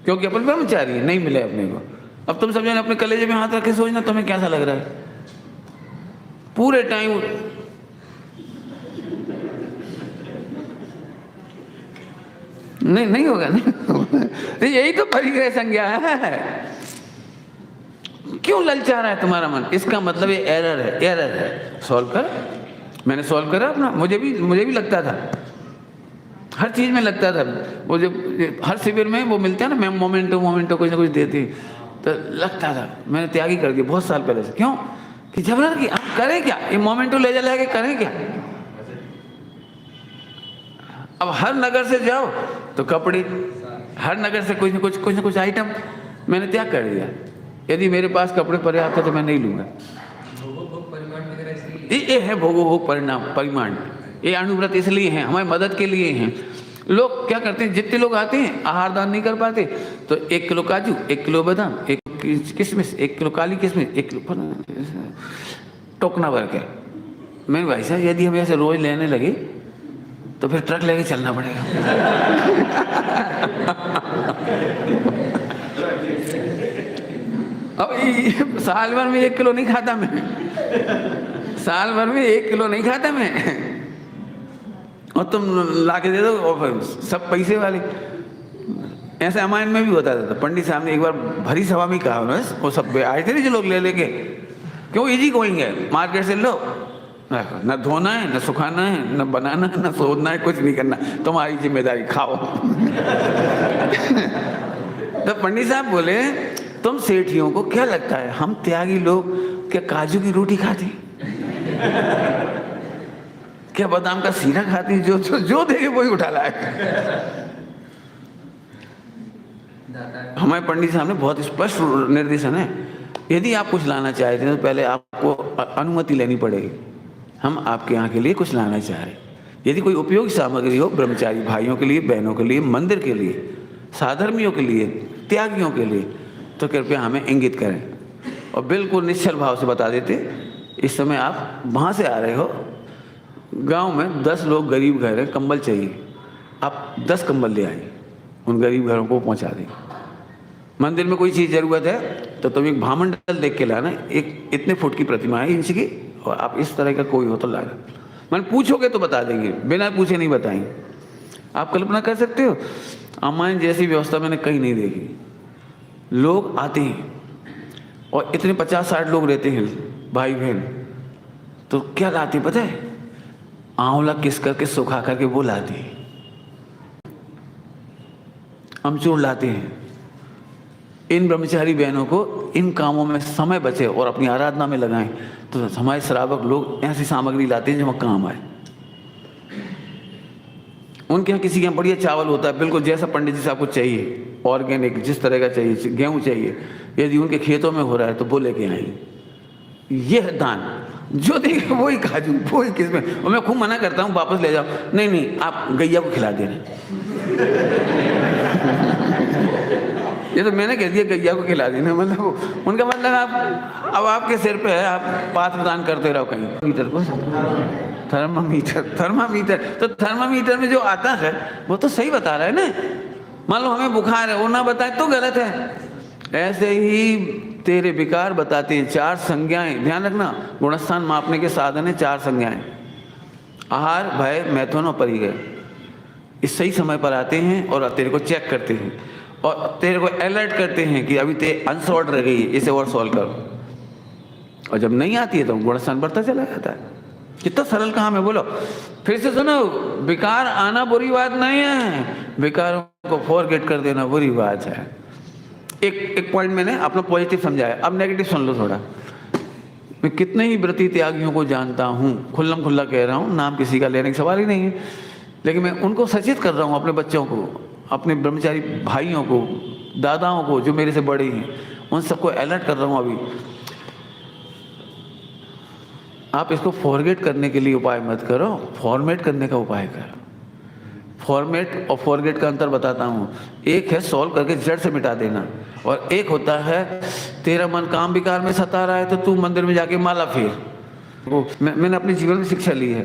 क्योंकि अपन ब्रह्मचारी नहीं मिले अपने को। अब तुम समझो अपने कलेजे में हाथ रखे सोचना तुम्हें कैसा लग रहा है? पूरे टाइम नहीं होगा, नहीं। यही तो परिग्रह संज्ञा है। क्यों ललचा रहा है तुम्हारा मन? इसका मतलब ये एरर है। सॉल्व कर। मैंने सॉल्व करा अपना। मुझे भी लगता था, हर चीज में लगता था। वो जब हर शिविर में वो मिलते हैं ना, मैं मोमेंटो कुछ ना कुछ देती, तो लगता था। मैंने त्याग ही कर दिया बहुत साल पहले से। क्यों? कि जबरदस्ती की अब करें क्या? ये मोमेंटो ले जा के करें क्या? अब हर नगर से जाओ तो कपड़े, हर नगर से कुछ ना कुछ आइटम। मैंने त्याग कर दिया। यदि मेरे पास कपड़े पर्याप्त है तो मैं नहीं लूंगा। ये है भोग परिमाण। ये अणुव्रत इसलिए हैं, हमारी मदद के लिए हैं। लोग क्या करते हैं, जितने लोग आते हैं आहार दान नहीं कर पाते, तो 1 किलो काजू, 1 किलो बादाम, 1 किशमिश, 1 किलो काली किशमिश, 1 किलो टोकना भर के। मैं भाई साहब यदि हम ऐसे रोज लेने लगे तो फिर ट्रक लेके चलना पड़ेगा। अब साल भर में 1 किलो नहीं खाता मैं, साल भर में 1 किलो नहीं खाता मैं। और तुम लाके दे दो, और फिर सब पैसे वाले। ऐसे अमायन में भी होता था। पंडित साहब ने एक बार भरी सभा में कहा, वो सब आए थे जो लोग ले लेके, क्यों इजी गोइंग है, मार्केट से लो, न धोना है, न सुखाना है, न बनाना है, न सोचना है, कुछ नहीं करना, तुम्हारी जिम्मेदारी, खाओ। तो पंडित साहब बोले, तुम सेठियों को क्या लगता है हम त्यागी लोग क्या काजू की रोटी खाते, क्या बादाम का सीरा खाती? जो देखे वही उठा लाए। हमारे पंडित साहब ने बहुत स्पष्ट निर्देशन है, यदि आप कुछ लाना चाहते हैं तो पहले आपको अनुमति लेनी पड़ेगी। हम आपके यहाँ के लिए कुछ लाना चाह रहे हैं। यदि कोई उपयोगी सामग्री हो ब्रह्मचारी भाइयों के लिए, बहनों के लिए, मंदिर के लिए, साधर्मियों के लिए, त्यागियों के लिए, तो कृपया हमें इंगित करें। और बिल्कुल निश्चल भाव से बता देते, इस समय आप वहाँ से आ रहे हो, गांव में 10 लोग गरीब घर हैं, कंबल चाहिए, आप 10 कंबल ले आइए, उन गरीब घरों को पहुँचा देंगे। मंदिर में कोई चीज़ ज़रूरत है तो तुम एक भामंडल देख के लाना, एक इतने फुट की प्रतिमा है इंच की, और आप इस तरह का कोई हो तो लाना। मैंने पूछोगे तो बता देंगे, बिना पूछे नहीं बताएंगे। आप कल्पना कर सकते हो, अमायन जैसी व्यवस्था मैंने कहीं नहीं देखी। लोग आते हैं और इतने 50-60 लोग रहते हैं भाई बहन, तो क्या लाते पता है? आंवला किस करके सुखा करके वो लाते हैं, अमचूर लाते हैं। इन ब्रह्मचारी बहनों को इन कामों में समय बचे और अपनी आराधना में लगाएं, तो हमारे श्रावक लोग ऐसी सामग्री लाते हैं जो वहाँ काम आए। उनके यहाँ किसी के यहाँ बढ़िया चावल होता है, बिल्कुल जैसा पंडित जी साहब को चाहिए, ऑर्गेनिक जिस तरह का चाहिए, गेहूँ चाहिए, यदि उनके खेतों में हो रहा है तो वो लेके आएंगे। यह है दान। जो देखे वही काजू, वही किसमें। और मैं खूब मना करता हूँ वापस ले जाओ, नहीं आप गैया को खिला दे रहे। ये तो मैंने कह दिया गैया को खिला देना, मतलब उनका मतलब आप अब आपके सिर पे है, आप पात्र दान करते रहो। कहीं मीटर को थर्मामीटर, तो थर्मामीटर में जो आता है वो तो सही बता रहा है ना। मान लो हमें बुखार है, वो ना बताए तो गलत है। ऐसे ही तेरे विकार बताते हैं 4 संज्ञाएं। ध्यान रखना, गुणस्थान मापने के साधन है 4 संज्ञाएं, आहार, भय, मैथुन और परिग्रह। इस सही समय पर आते हैं और तेरे को चेक करते हैं। और तेरे को अलर्ट करते हैं कि अभी ते अनसॉल्व रह गई है, इसे और सॉल्व करो। और जब नहीं आती है तो गुणस्थान बढ़ता चला जाता है। कितना सरल काम है बोलो। फिर से सुनो, विकार आना बुरी बात नहीं है, विकारों को फॉरगेट कर देना बुरी बात है। एक पॉइंट मैंने अपना पॉजिटिव समझाया, अब नेगेटिव सुन लो थोड़ा। मैं कितने ही व्रती त्यागियों को जानता हूँ, खुल्लम खुल्ला कह रहा हूँ, नाम किसी का लेने का सवाल ही नहीं है, लेकिन मैं उनको सचेत कर रहा हूँ, अपने बच्चों को, अपने ब्रह्मचारी भाइयों को, दादाओं को जो मेरे से बड़े हैं, उन सबको अलर्ट कर रहा हूँ। अभी आप इसको फॉरगेट करने के लिए उपाय मत करो, फॉर्मेट करने का उपाय करो। फॉर्मेट और फॉरगेट का अंतर बताता हूँ। एक है सॉल्व करके जड़ से मिटा देना, और एक होता है तेरा मन काम विकार में सता रहा है तो तू मंदिर में जाके माला फेर। वो मैंने अपने जीवन में शिक्षा ली है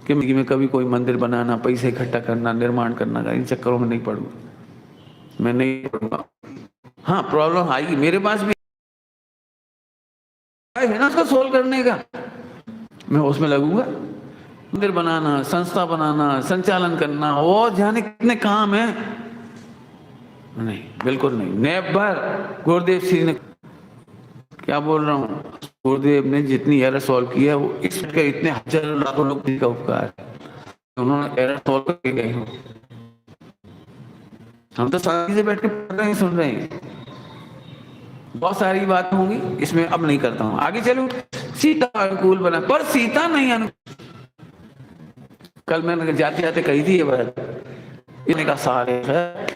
कि मैं कभी कोई मंदिर बनाना, पैसे इकट्ठा करना, निर्माण करना का इन चक्करों में नहीं पड़ूंगा, मैं नहीं पढ़ूंगा। हाँ, प्रॉब्लम आएगी, मेरे पास भी है ना उसको सोल्व करने का, मैं उसमें लगूंगा। मंदिर बनाना, संस्था बनाना, संचालन करना, और जाने कितने काम है, नहीं, बिल्कुल नहीं, नेवर। गुरुदेव श्री ने क्या बोल रहा हूँ, गुरुदेव ने जितनी एरर सॉल्व किया वो इसके इतने हजारों लाखों लोग का उपकार है, उन्होंने एरर सॉल्व करके गए हो। हम तो शांति से बैठ के पढ़ रहे हैं, सुन रहे हैं। बहुत सारी बातें होंगी, इसमें अब नहीं करता हूं, आगे चलूं। सीता अनुकूल बना, पर सीता नहीं अनुकूल। कल मैंने जाते जाते कही थी ये बात, इन्हें का सार है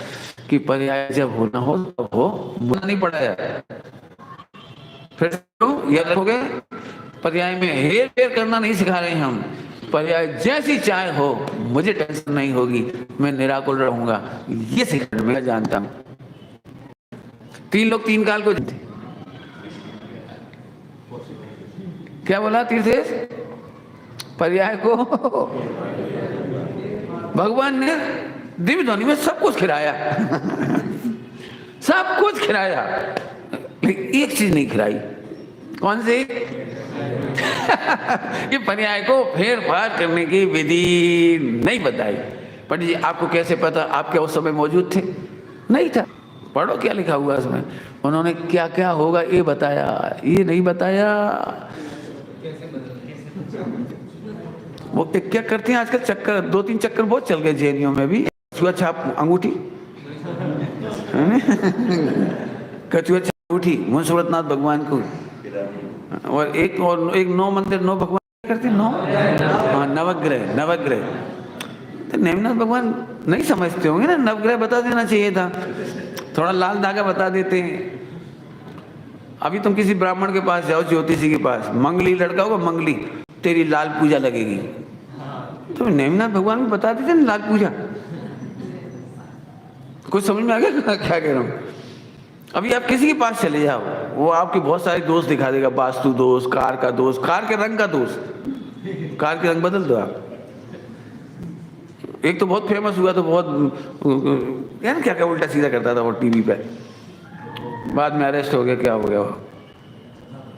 कि पर्याय जब होना हो तब हो, बुरा नहीं पड़ा है। फिर याद रखोगे, पर्याय में हेर फेर करना नहीं सिखा रहे हैं हम। पर्याय जैसी चाहे हो, मुझे टेंशन नहीं होगी, मैं निराकुल रहूंगा, ये सिखा मैं जानता हूं। 3 लोग 3 काल को थे। क्या बोला तीर्थेश? पर्याय को भगवान ने दिव्य ध्वनि में सब कुछ खिलाया सब कुछ खिलाया, लेकिन एक चीज नहीं खिलाई। कौन सी? ये पर्याय को फेर फार करने की विधि नहीं बताई। पंडित जी आपको कैसे पता? आप क्या उस समय मौजूद थे? नहीं था। पढ़ो क्या लिखा हुआ इसमें। उन्होंने क्या क्या होगा ये बताया, ये नहीं बताया। वो क्या करते हैं आजकल, चक्कर 2-3 चक्कर बहुत चल गए जेएनयू में भी। कछुआ छाप अंगूठी कछुआ छाप अंगूठी मुंसुरतनाथ भगवान को, और एक 9 मंदिर 9 भगवान करते, 9 हाँ, नवग्रह। तो नेमिनाथ भगवान नहीं समझते होंगे ना, नवग्रह बता देना चाहिए था, थोड़ा लाल धागा बता देते हैं। अभी तुम किसी ब्राह्मण के पास जाओ, ज्योतिषी के पास, मंगली लड़का होगा, मंगली तेरी लाल पूजा लगेगी, तो नेमिनाथ भगवान भी बता देते ना लाल पूजा। कुछ समझ में आ गया क्या कह रहा हूँ? अभी आप किसी के पास चले जाओ, वो आपके बहुत सारे दोष दिखा देगा, वास्तु दोष, कार का दोष, कार के रंग का दोष, कार के रंग बदल दो आप। एक तो बहुत फेमस हुआ, तो बहुत यार क्या क्या उल्टा सीधा करता था वो टीवी पे, बाद में अरेस्ट हो गया, क्या हो गया वो।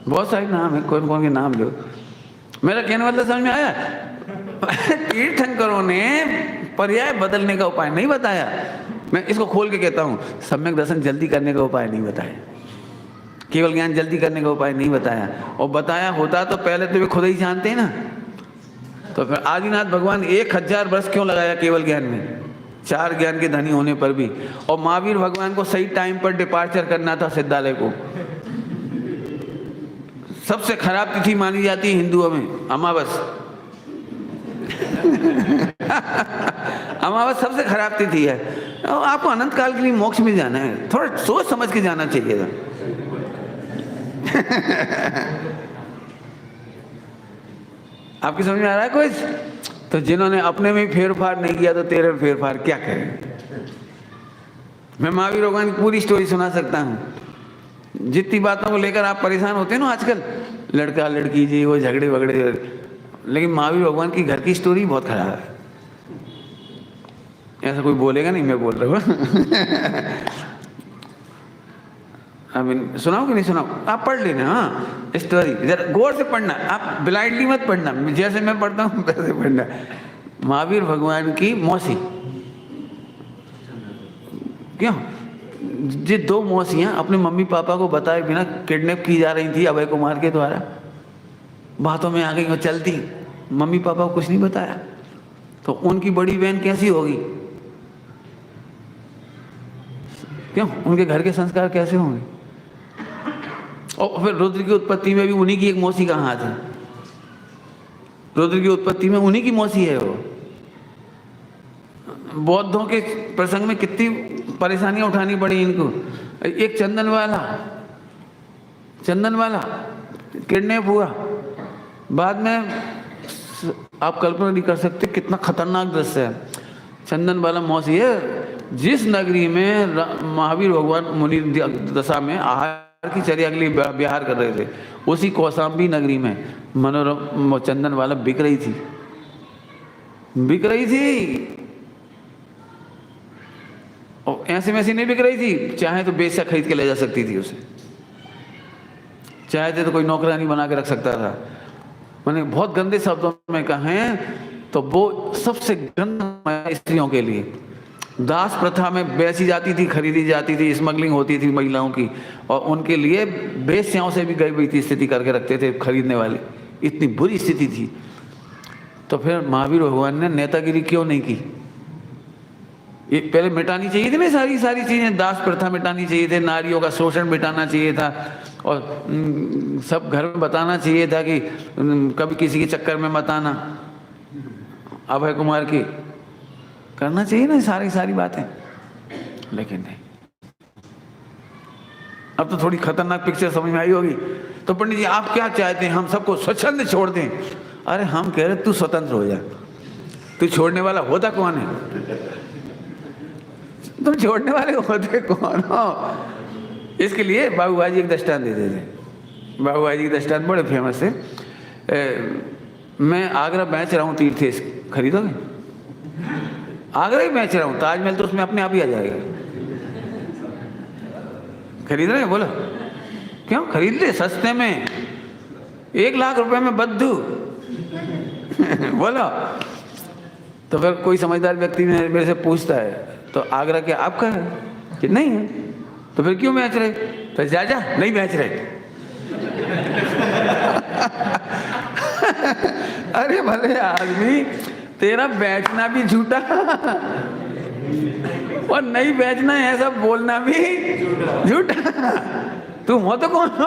बहुत सारे नाम है, कौन कौन के नाम लो। मेरा कहने वाला समझ में आया? तीर्थंकरों ने पर्याय बदलने का उपाय नहीं बताया। मैं इसको खोल के कहता हूँ, सम्यक दर्शन जल्दी करने का उपाय नहीं बताया, केवल ज्ञान जल्दी करने का उपाय नहीं बताया। और बताया होता तो पहले तो वे खुद ही जानते हैं ना। तो फिर आदिनाथ भगवान 1000 वर्ष क्यों लगाया केवल ज्ञान में, 4 ज्ञान के धनी होने पर भी। और महावीर भगवान को सही टाइम पर डिपार्चर करना था सिद्धालय को। सबसे खराब तिथि मानी जाती है हिंदुओं में अमावस अमावस सबसे खराब तिथि है। और आपको अनंत काल के लिए मोक्ष में जाना है, थोड़ा सोच समझ के जाना चाहिए था। आपकी समझ में आ रहा है कुछ? तो जिन्होंने अपने में फेरफार नहीं किया, तो तेरे में फेरफार क्या करें? मैं महावीर भगवान की पूरी स्टोरी सुना सकता हूँ। जितनी बातों को लेकर आप परेशान होते हैं ना आजकल, लड़का लड़की जी वो झगड़े वगड़े, लेकिन महावीर भगवान की घर की स्टोरी बहुत खराब है। ऐसा कोई बोलेगा नहीं, मैं बोल रहा हूँ। अब सुनाओ कि नहीं सुनाओ? आप पढ़ लेना, हाँ स्टोरी जरा गौर से पढ़ना, आप ब्लाइंडली मत पढ़ना, जैसे मैं पढ़ता हूँ वैसे पढ़ना। महावीर भगवान की मौसी, क्यों ये दो मौसियाँ अपने मम्मी पापा को बताए बिना किडनैप की जा रही थी अभय कुमार के द्वारा, बातों में आ गई और चलती, मम्मी पापा को कुछ नहीं बताया, तो उनकी बड़ी बहन कैसी होगी? क्यों? उनके घर के संस्कार कैसे होंगे? और फिर रुद्र की उत्पत्ति में भी उन्हीं की एक मौसी का हाथ है। रुद्र की उत्पत्ति में उन्हीं की मौसी है वो। बौद्धों के प्रसंग में कितनी परेशानियां उठानी पड़ी इनको। एक चंदन वाला किडनैप हुआ, बाद में आप कल्पना नहीं कर सकते कितना खतरनाक दृश्य है। चंदन वाला मौसी है जिस नगरी में महावीर भगवान मुनि दशा में आहार की चर्या के लिए विहार कर रहे थे, उसी कौशाम्बी नगरी में मनोरम चंदन वाला बिक रही थी। और ऐसे वैसे नहीं बिक रही थी, चाहे तो बेचा खरीद के ले जा सकती थी उसे, चाहे तो कोई नौकरानी बना के रख सकता था। मैंने बहुत गंदे शब्दों में कहें तो वो सबसे गंदा स्त्रियों के लिए दास प्रथा में बेची जाती थी, खरीदी जाती थी, स्मगलिंग होती थी महिलाओं की, और उनके लिए बेश्याओं से भी गई हुई थी स्थिति करके रखते थे खरीदने वाले, इतनी बुरी स्थिति थी। तो फिर महावीर भगवान ने नेतागिरी क्यों नहीं की? ये पहले मिटानी चाहिए थी ना सारी चीजें, दास प्रथा मिटानी चाहिए थे, नारियों का शोषण मिटाना चाहिए था, और सब घर में बताना चाहिए था कि कभी किसी के चक्कर में मत आना। अभय कुमार की करना चाहिए ना सारी बातें, लेकिन नहीं। अब तो थोड़ी खतरनाक पिक्चर समझ में आई होगी। तो पंडित जी आप क्या चाहते हैं, हम सबको स्वच्छंद छोड़ दें? अरे हम कह रहे तू स्वतंत्र हो जा, तू छोड़ने वाला होता कौन है? तुम छोड़ने वाले होते कौन हो? इसके लिए बाबूबाजी एक दृष्टांत देते थे। बाबूबाजी की दृष्टांत बड़े फेमस है। मैं आगरा बेच रहा हूँ तीर्थेश, खरीदोगे? आगरा ही बेच रहा हूँ, ताजमहल तो उसमें अपने आप ही आ जाएगा। खरीद रहे हैं? बोलो क्यों खरीद ले, सस्ते में 1 लाख रुपए में बद्दू। बोलो। तो फिर कोई समझदार व्यक्ति मेरे से पूछता है तो आगरा क्या आपका है? कि नहीं है। तो फिर क्यों बेच रहे? तो जा नहीं बेच रहे। अरे भले आदमी, तेरा बेचना भी झूठा और नहीं बेचना है ऐसा बोलना भी झूठा। तुम हो तो कौन हो?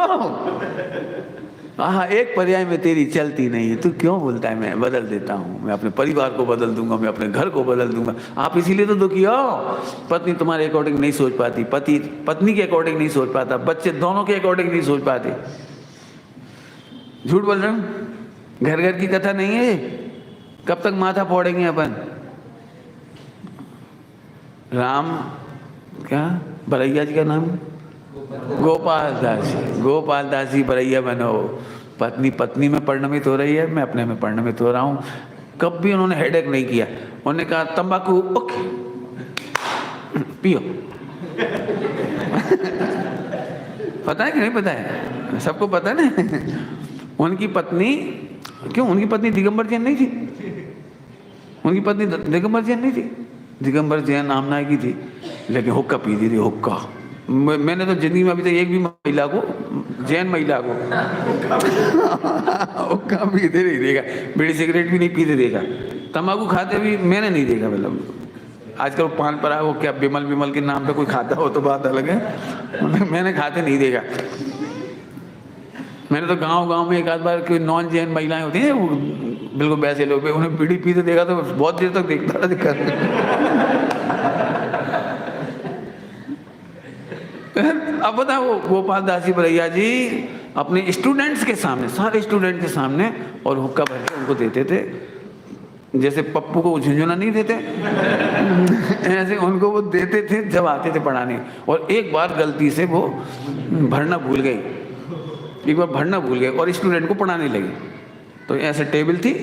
हाँ, एक पर्याय में तेरी चलती नहीं है, तू क्यों बोलता है मैं बदल देता हूँ, मैं अपने परिवार को बदल दूंगा, मैं अपने घर को बदल दूंगा। आप इसीलिए तो दुखी हो। पत्नी तुम्हारे अकॉर्डिंग नहीं सोच पाती, पति पत्नी के अकॉर्डिंग नहीं सोच पाता, बच्चे दोनों के अकॉर्डिंग नहीं सोच पाते। झूठ बोल रहे हूँ, घर घर की कथा नहीं है। कब तक माथा फोड़ेंगे अपन? राम क्या बरैया जी का नाम? गोपाल दास जी बरैया बनो। पत्नी में परिणमित हो रही है, मैं अपने में परिणमित हो रहा हूँ। कभी उन्होंने हेडेक नहीं किया। उन्होंने कहा तंबाकू ओके पियो। पता है कि नहीं पता है? सबको पता है ना। उनकी पत्नी दिगंबर जैन नहीं थी? उनकी पत्नी दिगंबर जैन नहीं थी? दिगंबर जैन आमना की थी, लेकिन हुक्का पीती थी, हुक्का। मैंने तो जिंदगी में अभी तक एक भी महिला को, जैन महिला को हुक्का पीते नहीं देखा, बीड़ी सिगरेट भी नहीं पीते देखा, तंबाकू खाते भी मैंने नहीं देखा। मतलब आजकल पान पर वो क्या बिमल के नाम पे कोई खाता हो तो बात अलग है, मैंने खाते नहीं देखा। मैंने तो गांव में एक आध बार कोई नॉन जैन महिलाएं होती हैं, वो बिल्कुल वैसे लोग, उन्हें बीड़ी पीते देखा तो बहुत देर तक देखता रहा, दिक्कत। अब बता, वो गोपाल दास जी बरैया जी अपने स्टूडेंट्स के सामने, सारे स्टूडेंट के सामने, और हुक्का भर के उनको देते थे, जैसे पप्पू को झुंझुना नहीं देते ऐसे उनको वो देते थे जब आते थे पढ़ाने। और एक बार गलती से वो भरना भूल गए और स्टूडेंट को पढ़ाने लगे। तो ऐसे टेबल थी,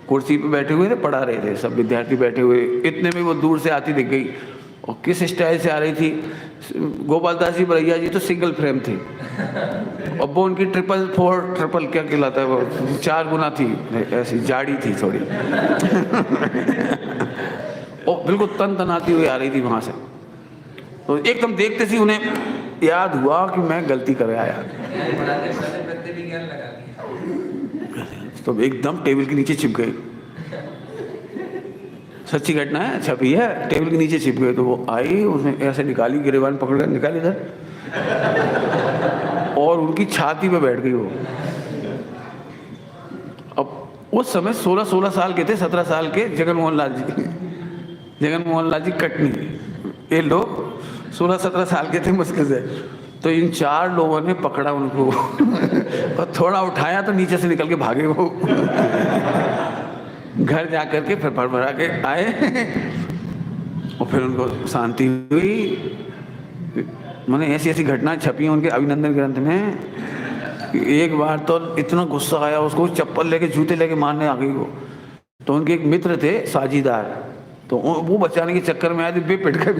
कुर्सी पे बैठे हुए थे, पढ़ा रहे थे, सब विद्यार्थी बैठे हुए। इतने में वो दूर से आती दिख गई, और किस स्टाइल से आ रही थी। गोपाल दास जी बरैया जी तो सिंगल फ्रेम थे, और वो उनकी ट्रिपल क्या कहलाता है, वो 4 गुना थी, ऐसी जाड़ी थी थोड़ी और बिल्कुल तन तनाती हुई आ रही थी वहाँ से। तो एकदम देखते सी उन्हें याद हुआ कि मैं गलती कर आया, तो एकदम टेबल के नीचे छिप गए। सच्ची घटना है, छपी है, टेबल के नीचे छिप गए। तो वो आई, उसने ऐसे निकाली, गिरेबान पकड़ कर निकाली इधर, और उनकी छाती पे बैठ गई वो। अब उस समय 16 साल के थे, 17 साल के जगन मोहन लाल जी कटनी, ये लोग 16-17 साल के थे मुश्किल से। तो इन 4 लोगों ने पकड़ा उनको और थोड़ा उठाया तो नीचे से निकल के भागे वो। घर जा कर के फिर भरभरा के आए और फिर उनको शांति हुई। मैंने ऐसी ऐसी घटना छपी हैं उनके अभिनंदन ग्रंथ में। एक बार तो इतना गुस्सा आया उसको, चप्पल लेके जूते लेके मारने आ गई वो। तो उनके एक मित्र थे साझीदार, तो वो बचाने के चक्कर में आए थे, बेपिट के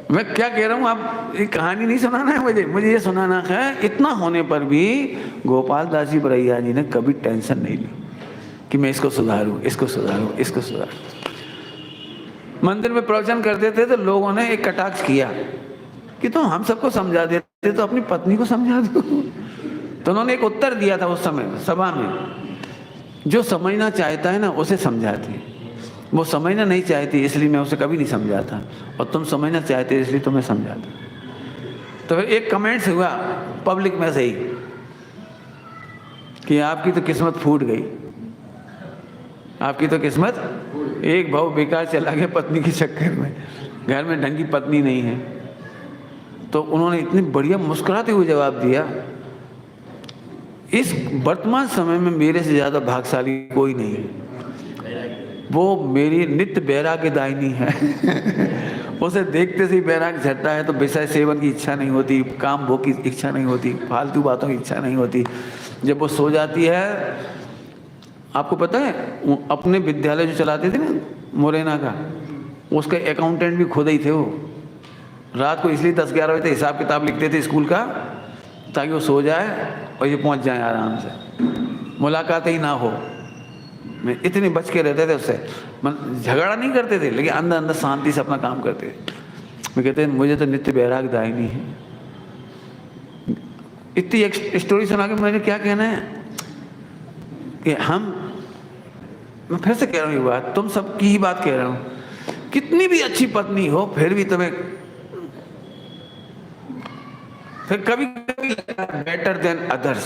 मैं क्या कह रहा हूँ, आप ये कहानी नहीं सुनाना है मुझे ये सुनाना है। इतना होने पर भी गोपाल दास जी बरैया जी ने कभी टेंशन नहीं ली कि मैं इसको सुधारूं, इसको सुधारूं, इसको सुधारूं। मंदिर में प्रवचन करते थे तो लोगों ने एक कटाक्ष किया कि तो हम सबको समझा देते तो अपनी पत्नी को समझा दो। तो उन्होंने एक उत्तर दिया था उस समय सभा में, जो समझना चाहता है ना उसे समझाती, वो समझना नहीं चाहती इसलिए मैं उसे कभी नहीं समझाता, और तुम समझना चाहते इसलिए तुम्हें समझाता। तो फिर एक कमेंट्स हुआ पब्लिक में से ही कि आपकी तो किस्मत फूट गई, आपकी तो किस्मत, एक भाव बेकार चला गया पत्नी के चक्कर में, घर में ढंग की पत्नी नहीं है। तो उन्होंने इतनी बढ़िया मुस्कुराते हुए जवाब दिया, इस वर्तमान समय में मेरे से ज़्यादा भाग्यशाली कोई नहीं है, वो मेरी नित्य बैराग्य दायिनी है। उसे देखते से ही बैराग झड़ता है, तो विषय सेवन की इच्छा नहीं होती, काम भोग की इच्छा नहीं होती, फालतू बातों की इच्छा नहीं होती। जब वो सो जाती है, आपको पता है अपने विद्यालय जो चलाते थे ना मुरैना का, उसके अकाउंटेंट भी खुद ही थे वो। रात को इसलिए 10-11 बजे तक हिसाब किताब लिखते थे स्कूल का, ताकि वो सो जाए और ये पहुंच जाए आराम से, मुलाकात ही ना हो। मैं इतने बच के रहते थे उससे, झगड़ा नहीं करते थे, लेकिन अंदर अंदर शांति से अपना काम करते थे। मैं कहते हैं मुझे तो नित्य बैराग दायिनी है। इतनी एक स्टोरी सुना के मुझे क्या कहना है कि मैं फिर से कह रहा हूँ ये बात, तुम सबकी ही बात कह रहा हूँ, कितनी भी अच्छी पत्नी हो फिर भी तुम्हें फिर कभी कभी लगता है बेटर देन अदर्स,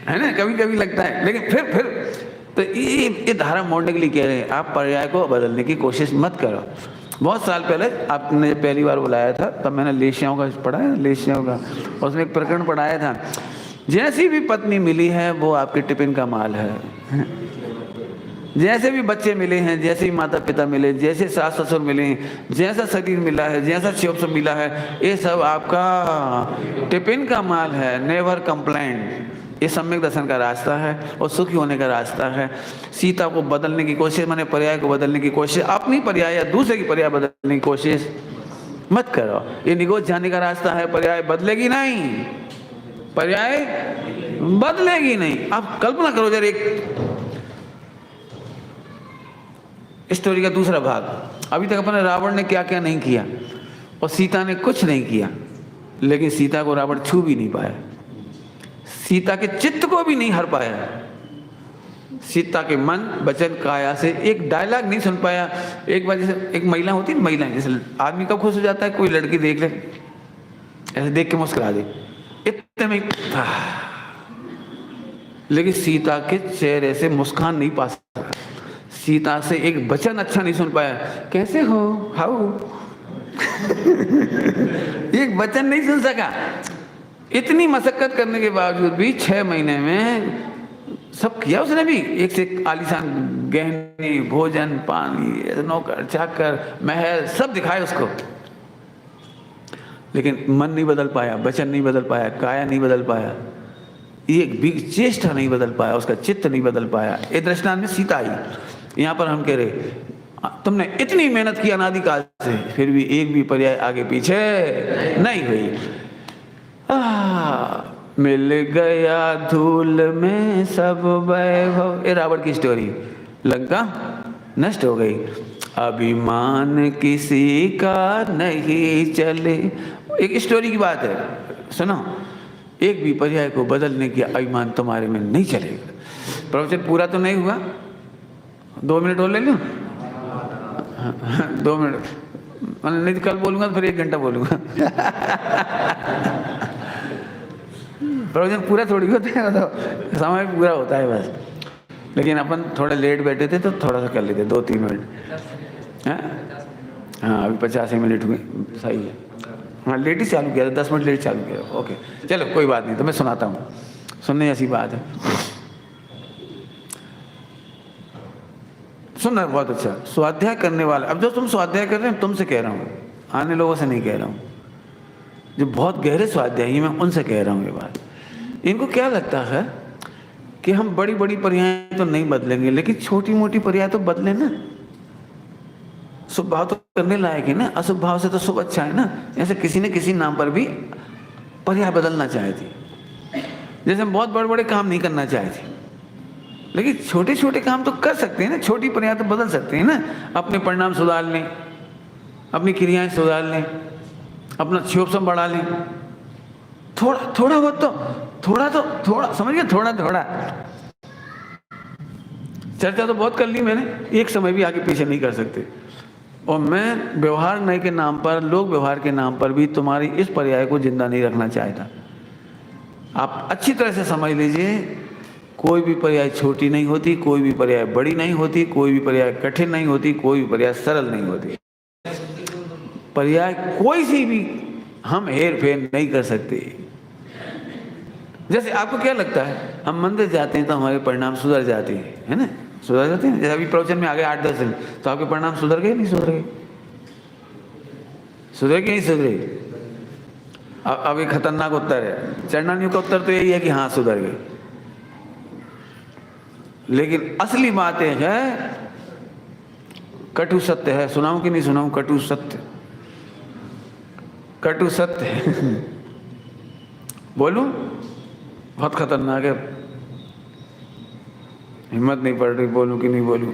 है ना, कभी कभी लगता है। लेकिन फिर तो ये धारा मोड़ने के लिए कह रहे हैं, आप पर्याय को बदलने की कोशिश मत करो। बहुत साल पहले आपने पहली बार बुलाया था तब मैंने लेशियाओं का पढ़ा है, लेशियाओं का, उसमें एक प्रकरण पढ़ाया था, जैसी भी पत्नी मिली है वो आपके टिफिन का माल है। जैसे भी बच्चे मिले हैं, जैसे ही माता पिता मिले, जैसे सास ससुर मिले, जैसा शरीर मिला है, जैसा शिव सब मिला है, ये सब आपका टिफिन का माल है। नेवर कंप्लेंट, ये सम्यक दर्शन का रास्ता है और सुखी होने का रास्ता है। सीता को बदलने की कोशिश, माने पर्याय को बदलने की कोशिश, अपनी पर्याय या दूसरे की पर्याय बदलने की कोशिश मत करो। ये निगोज जाने का रास्ता है, पर्याय बदलेगी नहीं, पर्याय बदलेगी नहीं। आप कल्पना करो जरा एक स्टोरी का दूसरा भाग, अभी तक अपने रावण ने क्या क्या नहीं किया और सीता ने कुछ नहीं किया, लेकिन सीता को रावण छू भी नहीं पाया, सीता के चित्त को भी नहीं हर पाया, सीता के मन वचन काया से एक डायलॉग नहीं सुन पाया। एक बार जैसे एक महिला होती है, महिला जैसे आदमी कब खुश हो जाता है, कोई लड़की देख ले ऐसे देख के मुस्कुरा दे, इतने में लेकिन सीता के चेहरे से मुस्कान नहीं पा सका, सीता से एक वचन अच्छा नहीं सुन पाया, कैसे हो, हाउ एक वचन नहीं सुन सका। इतनी मशक्कत करने के बावजूद भी 6 महीने में सब किया उसने भी, एक से आलीशान गहने, भोजन, पानी, नौकर चाकर, महल सब दिखाए उसको, लेकिन मन नहीं बदल पाया, वचन नहीं बदल पाया, काया नहीं बदल पाया, एक भी चेष्टा नहीं बदल पाया, उसका चित्त नहीं बदल पाया। ये दृष्टांत में सीता आई। यहाँ पर हम कह रहे तुमने इतनी मेहनत की अनादिकाल से, फिर भी एक भी पर्याय आगे पीछे नहीं हुई। मिल गया धूल में सब वैभव। ये रावण की स्टोरी, लंका नष्ट हो गई, अभिमान किसी का नहीं चले। एक स्टोरी की बात है, सुनो। एक भी पर्याय को बदलने की अभिमान तुम्हारे में नहीं चलेगा। प्रवचन पूरा तो नहीं हुआ, 2 मिनट और ले लूं? 2 मिनट, नहीं तो कल बोलूंगा तो फिर 1 घंटा बोलूंगा। प्रवचन पूरा थोड़ी होता है, तो समय पूरा होता है बस। लेकिन अपन थोड़ा लेट बैठे थे तो थोड़ा सा कर लेते, 2-3 मिनट। हाँ अभी 85 मिनट हुए, सही है। हाँ लेट ही चालू किया था, 10 मिनट लेट चालू किया। ओके चलो कोई बात नहीं, तो मैं सुनाता हूँ, सुनने ऐसी बात है। सुनना बहुत अच्छा। स्वाध्याय करने वाला, अब जो तुम स्वाध्याय कर रहे हैं तुमसे कह रहा हूँ, आने लोगों से नहीं कह रहा हूँ। जो बहुत गहरे स्वाध्यायी मैं उनसे कह रहा हूँ ये बात। इनको क्या लगता है कि हम बड़ी बड़ी पर्याय तो नहीं बदलेंगे, लेकिन छोटी मोटी पर्याय तो बदले ना। शुभ भाव तो करने लायक है ना, अशुभ भाव से तो शुभ अच्छा है ना। जैसे किसी ने किसी नाम पर भी पर्याय बदलना चाहे थी, जैसे हम बहुत बड़े बड़े काम नहीं करना चाहे थे, लेकिन छोटे छोटे काम तो कर सकते हैं ना, छोटी पर्याय तो बदल सकते हैं ना। अपने परिणाम सुधार लें, अपनी क्रियाएं सुधार लें, अपना क्षोभसम बढ़ा लें। थोड़ा बहुत तो थोड़ा समझ गए, थोड़ा चर्चा तो बहुत कर ली मैंने, एक समय भी आगे पीछे नहीं कर सकते। और मैं व्यवहार नए के नाम पर, लोक व्यवहार के नाम पर भी तुम्हारी इस पर्याय को जिंदा नहीं रखना चाहता। आप अच्छी तरह से समझ लीजिए, कोई भी पर्याय छोटी नहीं होती, कोई भी पर्याय बड़ी नहीं होती, कोई भी पर्याय कठिन नहीं होती, कोई भी पर्याय सरल नहीं होती। पर्याय कोई सी भी हम हेर फेर नहीं कर सकते। जैसे आपको क्या लगता है, हम मंदिर जाते हैं तो हमारे परिणाम सुधर जाते हैं, है ना, सुधर जाते हैं। जैसे अभी प्रवचन में आ गए 8-10 दिन, तो आपके परिणाम सुधर गए नहीं सुधर गए? सुधरे कि नहीं सुधरे? अब एक खतरनाक उत्तर है, चरणानियों का उत्तर तो यही है कि हाँ सुधर गए। लेकिन असली बात है, कटु सत्य है। सुनाऊं कि नहीं सुनाऊं? कटु सत्य, कटु सत्य। बोलूं? बहुत खतरनाक है, हिम्मत नहीं पड़ रही बोलूं कि नहीं बोलूं।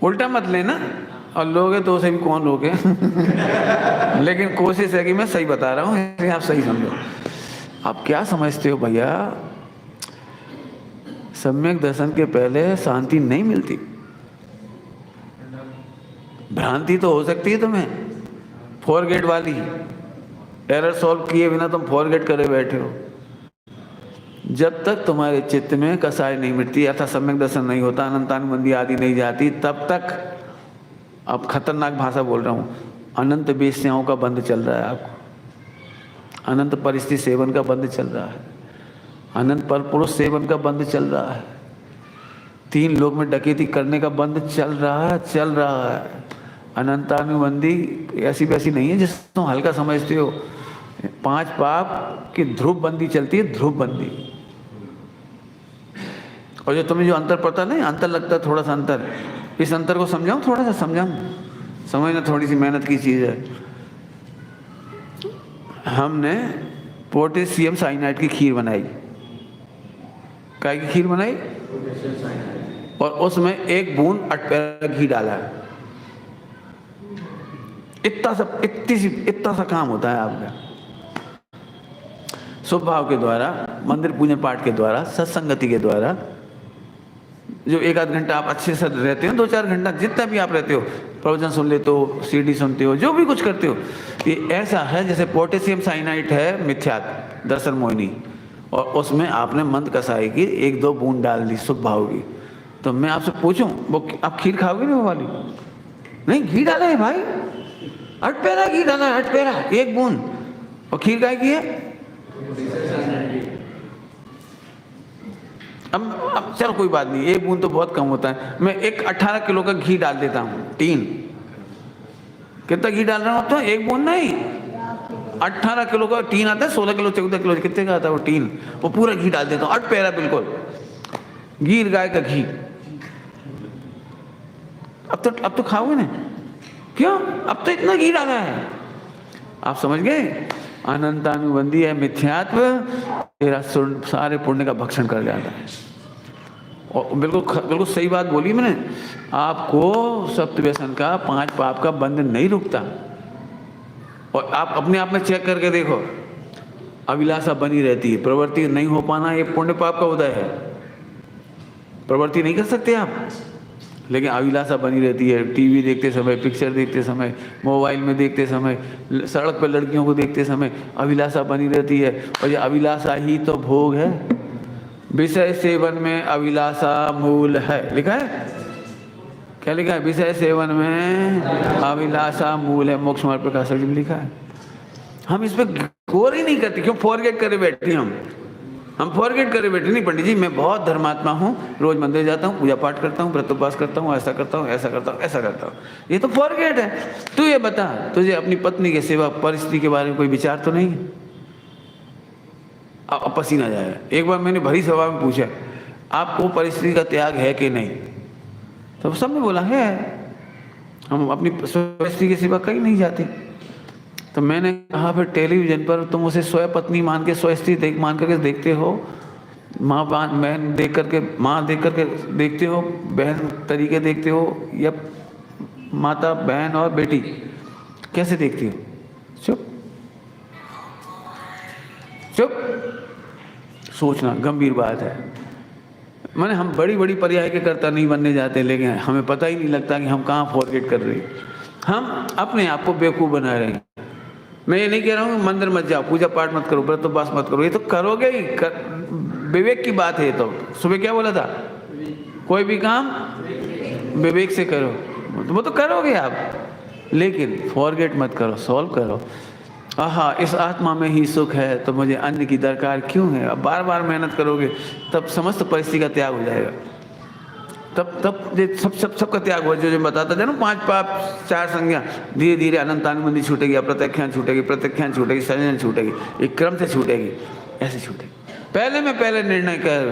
उल्टा मत लेना, और लोग हैं तो उसे भी कौन रोके। लेकिन कोशिश है कि मैं सही बता रहा हूं, इसलिए आप सही समझो। आप क्या समझते हो भैया, सम्यक दर्शन के पहले शांति नहीं मिलती। भ्रांति तो हो सकती है तुम्हें, फॉरगेट वाली, एरर सॉल्व किए बिना तुम फॉरगेट करे बैठे हो। जब तक तुम्हारे चित्त में कसाई नहीं मिटती, अर्थात सम्यक दर्शन नहीं होता, अनंतानुबंधी आदि नहीं जाती, तब तक, अब खतरनाक भाषा बोल रहा हूँ, अनंत वेश्याओं का बंद चल रहा है आपको, अनंत परिस्थिति सेवन का बंद चल रहा है, अनंत परपुरुष सेवन का बंद चल रहा है, 3 लोक में डकैती करने का बंद चल रहा है। अनंतानुबंधी ऐसी वैसी नहीं है जिसको तुम हल्का समझते हो। 5 पाप की ध्रुव बंदी चलती है, ध्रुव बंदी। और जो तुम्हें जो अंतर पता नहीं, अंतर लगता है थोड़ा सा अंतर, इस अंतर को समझाऊं, थोड़ा सा समझाऊं, समझना थोड़ी सी मेहनत की चीज़ है। हमने पोटेशियम साइनाइड की खीर बनाई, काय की खीर बनाई, और उसमें 1 बूंद अटपैरा घी डाला है। इतना सा काम होता है आपका। शुभ भाव के द्वारा, मंदिर पूजन पाठ के द्वारा, सत्संगति के द्वारा, जो 1-8 घंटा आप अच्छे से रहते हो, 2-4 घंटा जितना भी आप रहते हो, प्रवचन सुन लेते हो, सीडी सुनते हो, जो भी कुछ करते हो, ये ऐसा है जैसे पोटेशियम साइनाइड है मिथ्या दर्शन मोहिनी, और उसमें आपने मंद कसाई की 1-2 बूंद डाल दी शुभ भाव की। तो मैं आपसे पूछूं, वो आप खीर खाओगे ना वो वाली? नहीं, घी डाला है भाई, अटपैरा घी डाला है, अटपैरा 1 बूंद। और खीर काय की है? अब चलो कोई बात नहीं, 1 बूंद तो बहुत कम होता है। मैं 18 किलो का घी डाल देता हूँ, टीन। कितना घी डाल रहा हूँ? अब तो 1 बूंद नहीं, 18 किलो का टीन आता है, 16 किलो 14 किलो कितने का आता है वो टीन, वो पूरा घी डाल देता हूँ, अटपैरा बिल्कुल, गीर गाय का घी। अब तो खाओगे ना? क्यों? अब तो इतना घी डाला है, आप समझ गए? अनंतानुबंधी है मिथ्यात्व, तेरा सारे पुण्य का भक्षण कर जाता है। और बिल्कुल सही बात बोली मैंने। आपको सप्त व्यसन का 5 पाप का बंधन नहीं रुकता। और आप अपने आप में चेक करके देखो, अभिलाषा बनी रहती है, प्रवृत्ति नहीं हो पाना, ये पुण्य पाप का उदय है। प्रवृत्ति नहीं कर सकते आप, लेकिन अभिलाषा बनी रहती है। टीवी देखते समय, पिक्चर देखते समय, मोबाइल में देखते समय, सड़क पर लड़कियों को देखते समय अभिलाषा बनी रहती है। और ये अभिलाषा ही तो भोग है। विषय सेवन में अभिलाषा मूल है, लिखा है। क्या लिखा है? विषय सेवन में अभिलाषा मूल है, मोक्ष मार्ग प्रकाशक जी में लिखा है। हम इस पर गौर ही नहीं करते। क्यों? फॉरगेट करे बैठे हम फॉरगेट करे बैठे। नहीं पंडित जी, मैं बहुत धर्मात्मा हूँ, रोज मंदिर जाता हूँ, पूजा पाठ करता हूँ, व्रत उपवास करता हूँ, ऐसा करता हूँ, ऐसा करता हूँ, ऐसा करता हूँ। ये तो फॉरगेट है। तू ये बता, तुझे अपनी पत्नी के सेवा परिस्थिति के बारे में कोई विचार तो नहीं? अब पसीना जाएगा। एक बार मैंने भरी सभा में पूछा, आपको परिस्थिति का त्याग है कि नहीं? तो सबने बोला है। हम अपनी परिस्थिति की सेवा कहीं नहीं जाते। तो मैंने कहा, फिर टेलीविजन पर तुम उसे स्वयं पत्नी मान के, स्वस्त्री मान करके देखते हो, माँ बहन देख करके, माँ देख करके देखते हो, बहन तरीके देखते हो, या माता बहन और बेटी कैसे देखती हो? चुप चुप। सोचना गंभीर बात है। मैंने हम बड़ी बड़ी पर्याय के कर्ता नहीं बनने जाते, लेकिन हमें पता ही नहीं लगता कि हम कहाँ फॉरगेट कर रहे हैं। हम अपने आप को बेवकूफ़ बना रहे हैं। मैं ये नहीं कह रहा हूँ मंदिर मत जाओ, पूजा पाठ मत करो, व्रत उपवास मत करो, ये तो करोगे ही। विवेक की बात है। तो सुबह क्या बोला था? कोई भी काम विवेक से करो, वो तो करोगे आप, लेकिन फॉरगेट मत करो, सॉल्व करो। आहा, इस आत्मा में ही सुख है, तो मुझे अन्य की दरकार क्यों है? अब बार बार मेहनत करोगे तब समस्त परिस्थिति का त्याग हो जाएगा। तब सबका त्याग हो। जो बताता था ना, 5 पाप 4 संज्ञा, धीरे धीरे अनंतानुबंधी छूटेगी, अप्रत्यक्षान छूटेगी, प्रत्यक्षान छूटेगी, संजन छूटेगी, एक क्रम से छूटेगी, ऐसे छूटेगी। पहले निर्णय कर,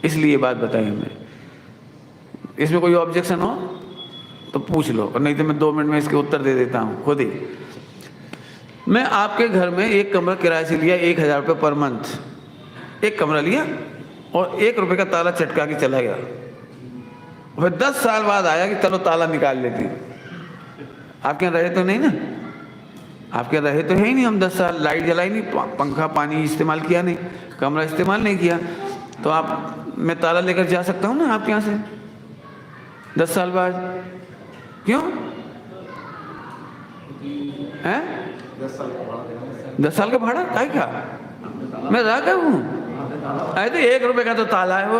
इसलिए बात बताई हमने। इसमें कोई ऑब्जेक्शन हो तो पूछ लो, और नहीं तो मैं 2 मिनट में इसके उत्तर दे देता हूँ खुद ही। मैं आपके घर में एक कमरा किराए से लिया, 1000 रुपये पर मंथ। एक कमरा लिया और 1 रुपये का ताला चटका के चला गया। फिर 10 साल बाद आया कि चलो ताला निकाल लेती। आपके यहाँ रहे तो नहीं ना? आपके यहाँ रहे तो है ही नहीं। हम 10 साल लाइट जलाई नहीं, पंखा पानी इस्तेमाल किया नहीं, कमरा इस्तेमाल नहीं किया, तो मैं ताला लेकर जा सकता हूँ ना आपके यहाँ से 10 साल बाद? क्यों है? 10 साल का भाड़ा काय का? मैं रहा क्या हूँ? अरे तो 1 रुपये का तो ताला है वो।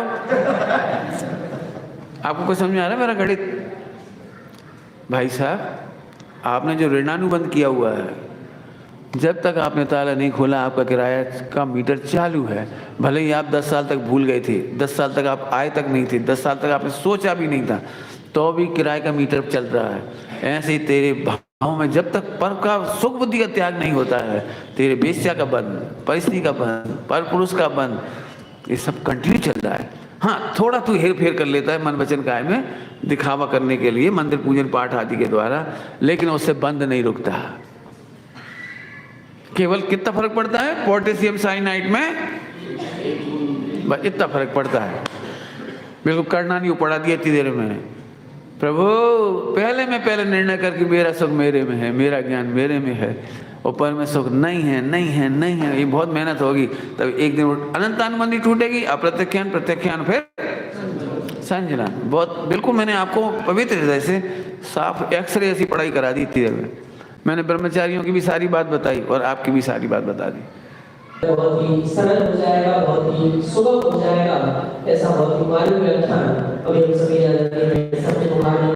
आपको कुछ समझ में आ रहा है मेरा गणित? भाई साहब, आपने जो ऋणानुबंध किया हुआ है, जब तक आपने ताला नहीं खोला, आपका किराया का मीटर चालू है। भले ही आप 10 साल तक भूल गए थे, 10 साल तक आप आए तक नहीं थे, 10 साल तक आपने सोचा भी नहीं था, तो भी किराए का मीटर चल रहा है। ऐसे ही तेरे भाव में जब तक पर का सुख बुद्धि का त्याग नहीं होता है, तेरे वेश्या का बंध, परिस्थिति का बंध, पर पुरुष का बंध, ये सब कंटिन्यू चल रहा है। हाँ, थोड़ा तू हेर फेर कर लेता है मन वचन काया में, दिखावा करने के लिए, मंदिर पूजन पाठ आदि के द्वारा, लेकिन उससे बंध नहीं रुकता। केवल कितना फर्क पड़ता है? पोटेशियम साइनाइड में बस इतना फर्क पड़ता है। बिल्कुल करना नहीं पड़ा दिया इतनी देर में। प्रभु, पहले निर्णय करके मेरा सुख मेरे में है, मेरा ज्ञान मेरे में है, ऊपर में सुख नहीं है, नहीं है, नहीं है। ये बहुत मेहनत होगी, तब एक दिन अनंतानुबंधी टूटेगी, अप्रत्यक्षान, प्रत्यक्षान, फिर संजना। बहुत बिल्कुल मैंने आपको पवित्र हृदय से साफ एक्सरे ऐसी पढ़ाई करा दी इतनी देर में। मैंने ब्रह्मचारियों की भी सारी बात बताई और आपकी भी सारी बात बता दी। बहुत ही सरल हो जाएगा, बहुत ही सुगम हो जाएगा। ऐसा बहुत ही मालूम व्याख्यान अभी हम सभी जानते हैं।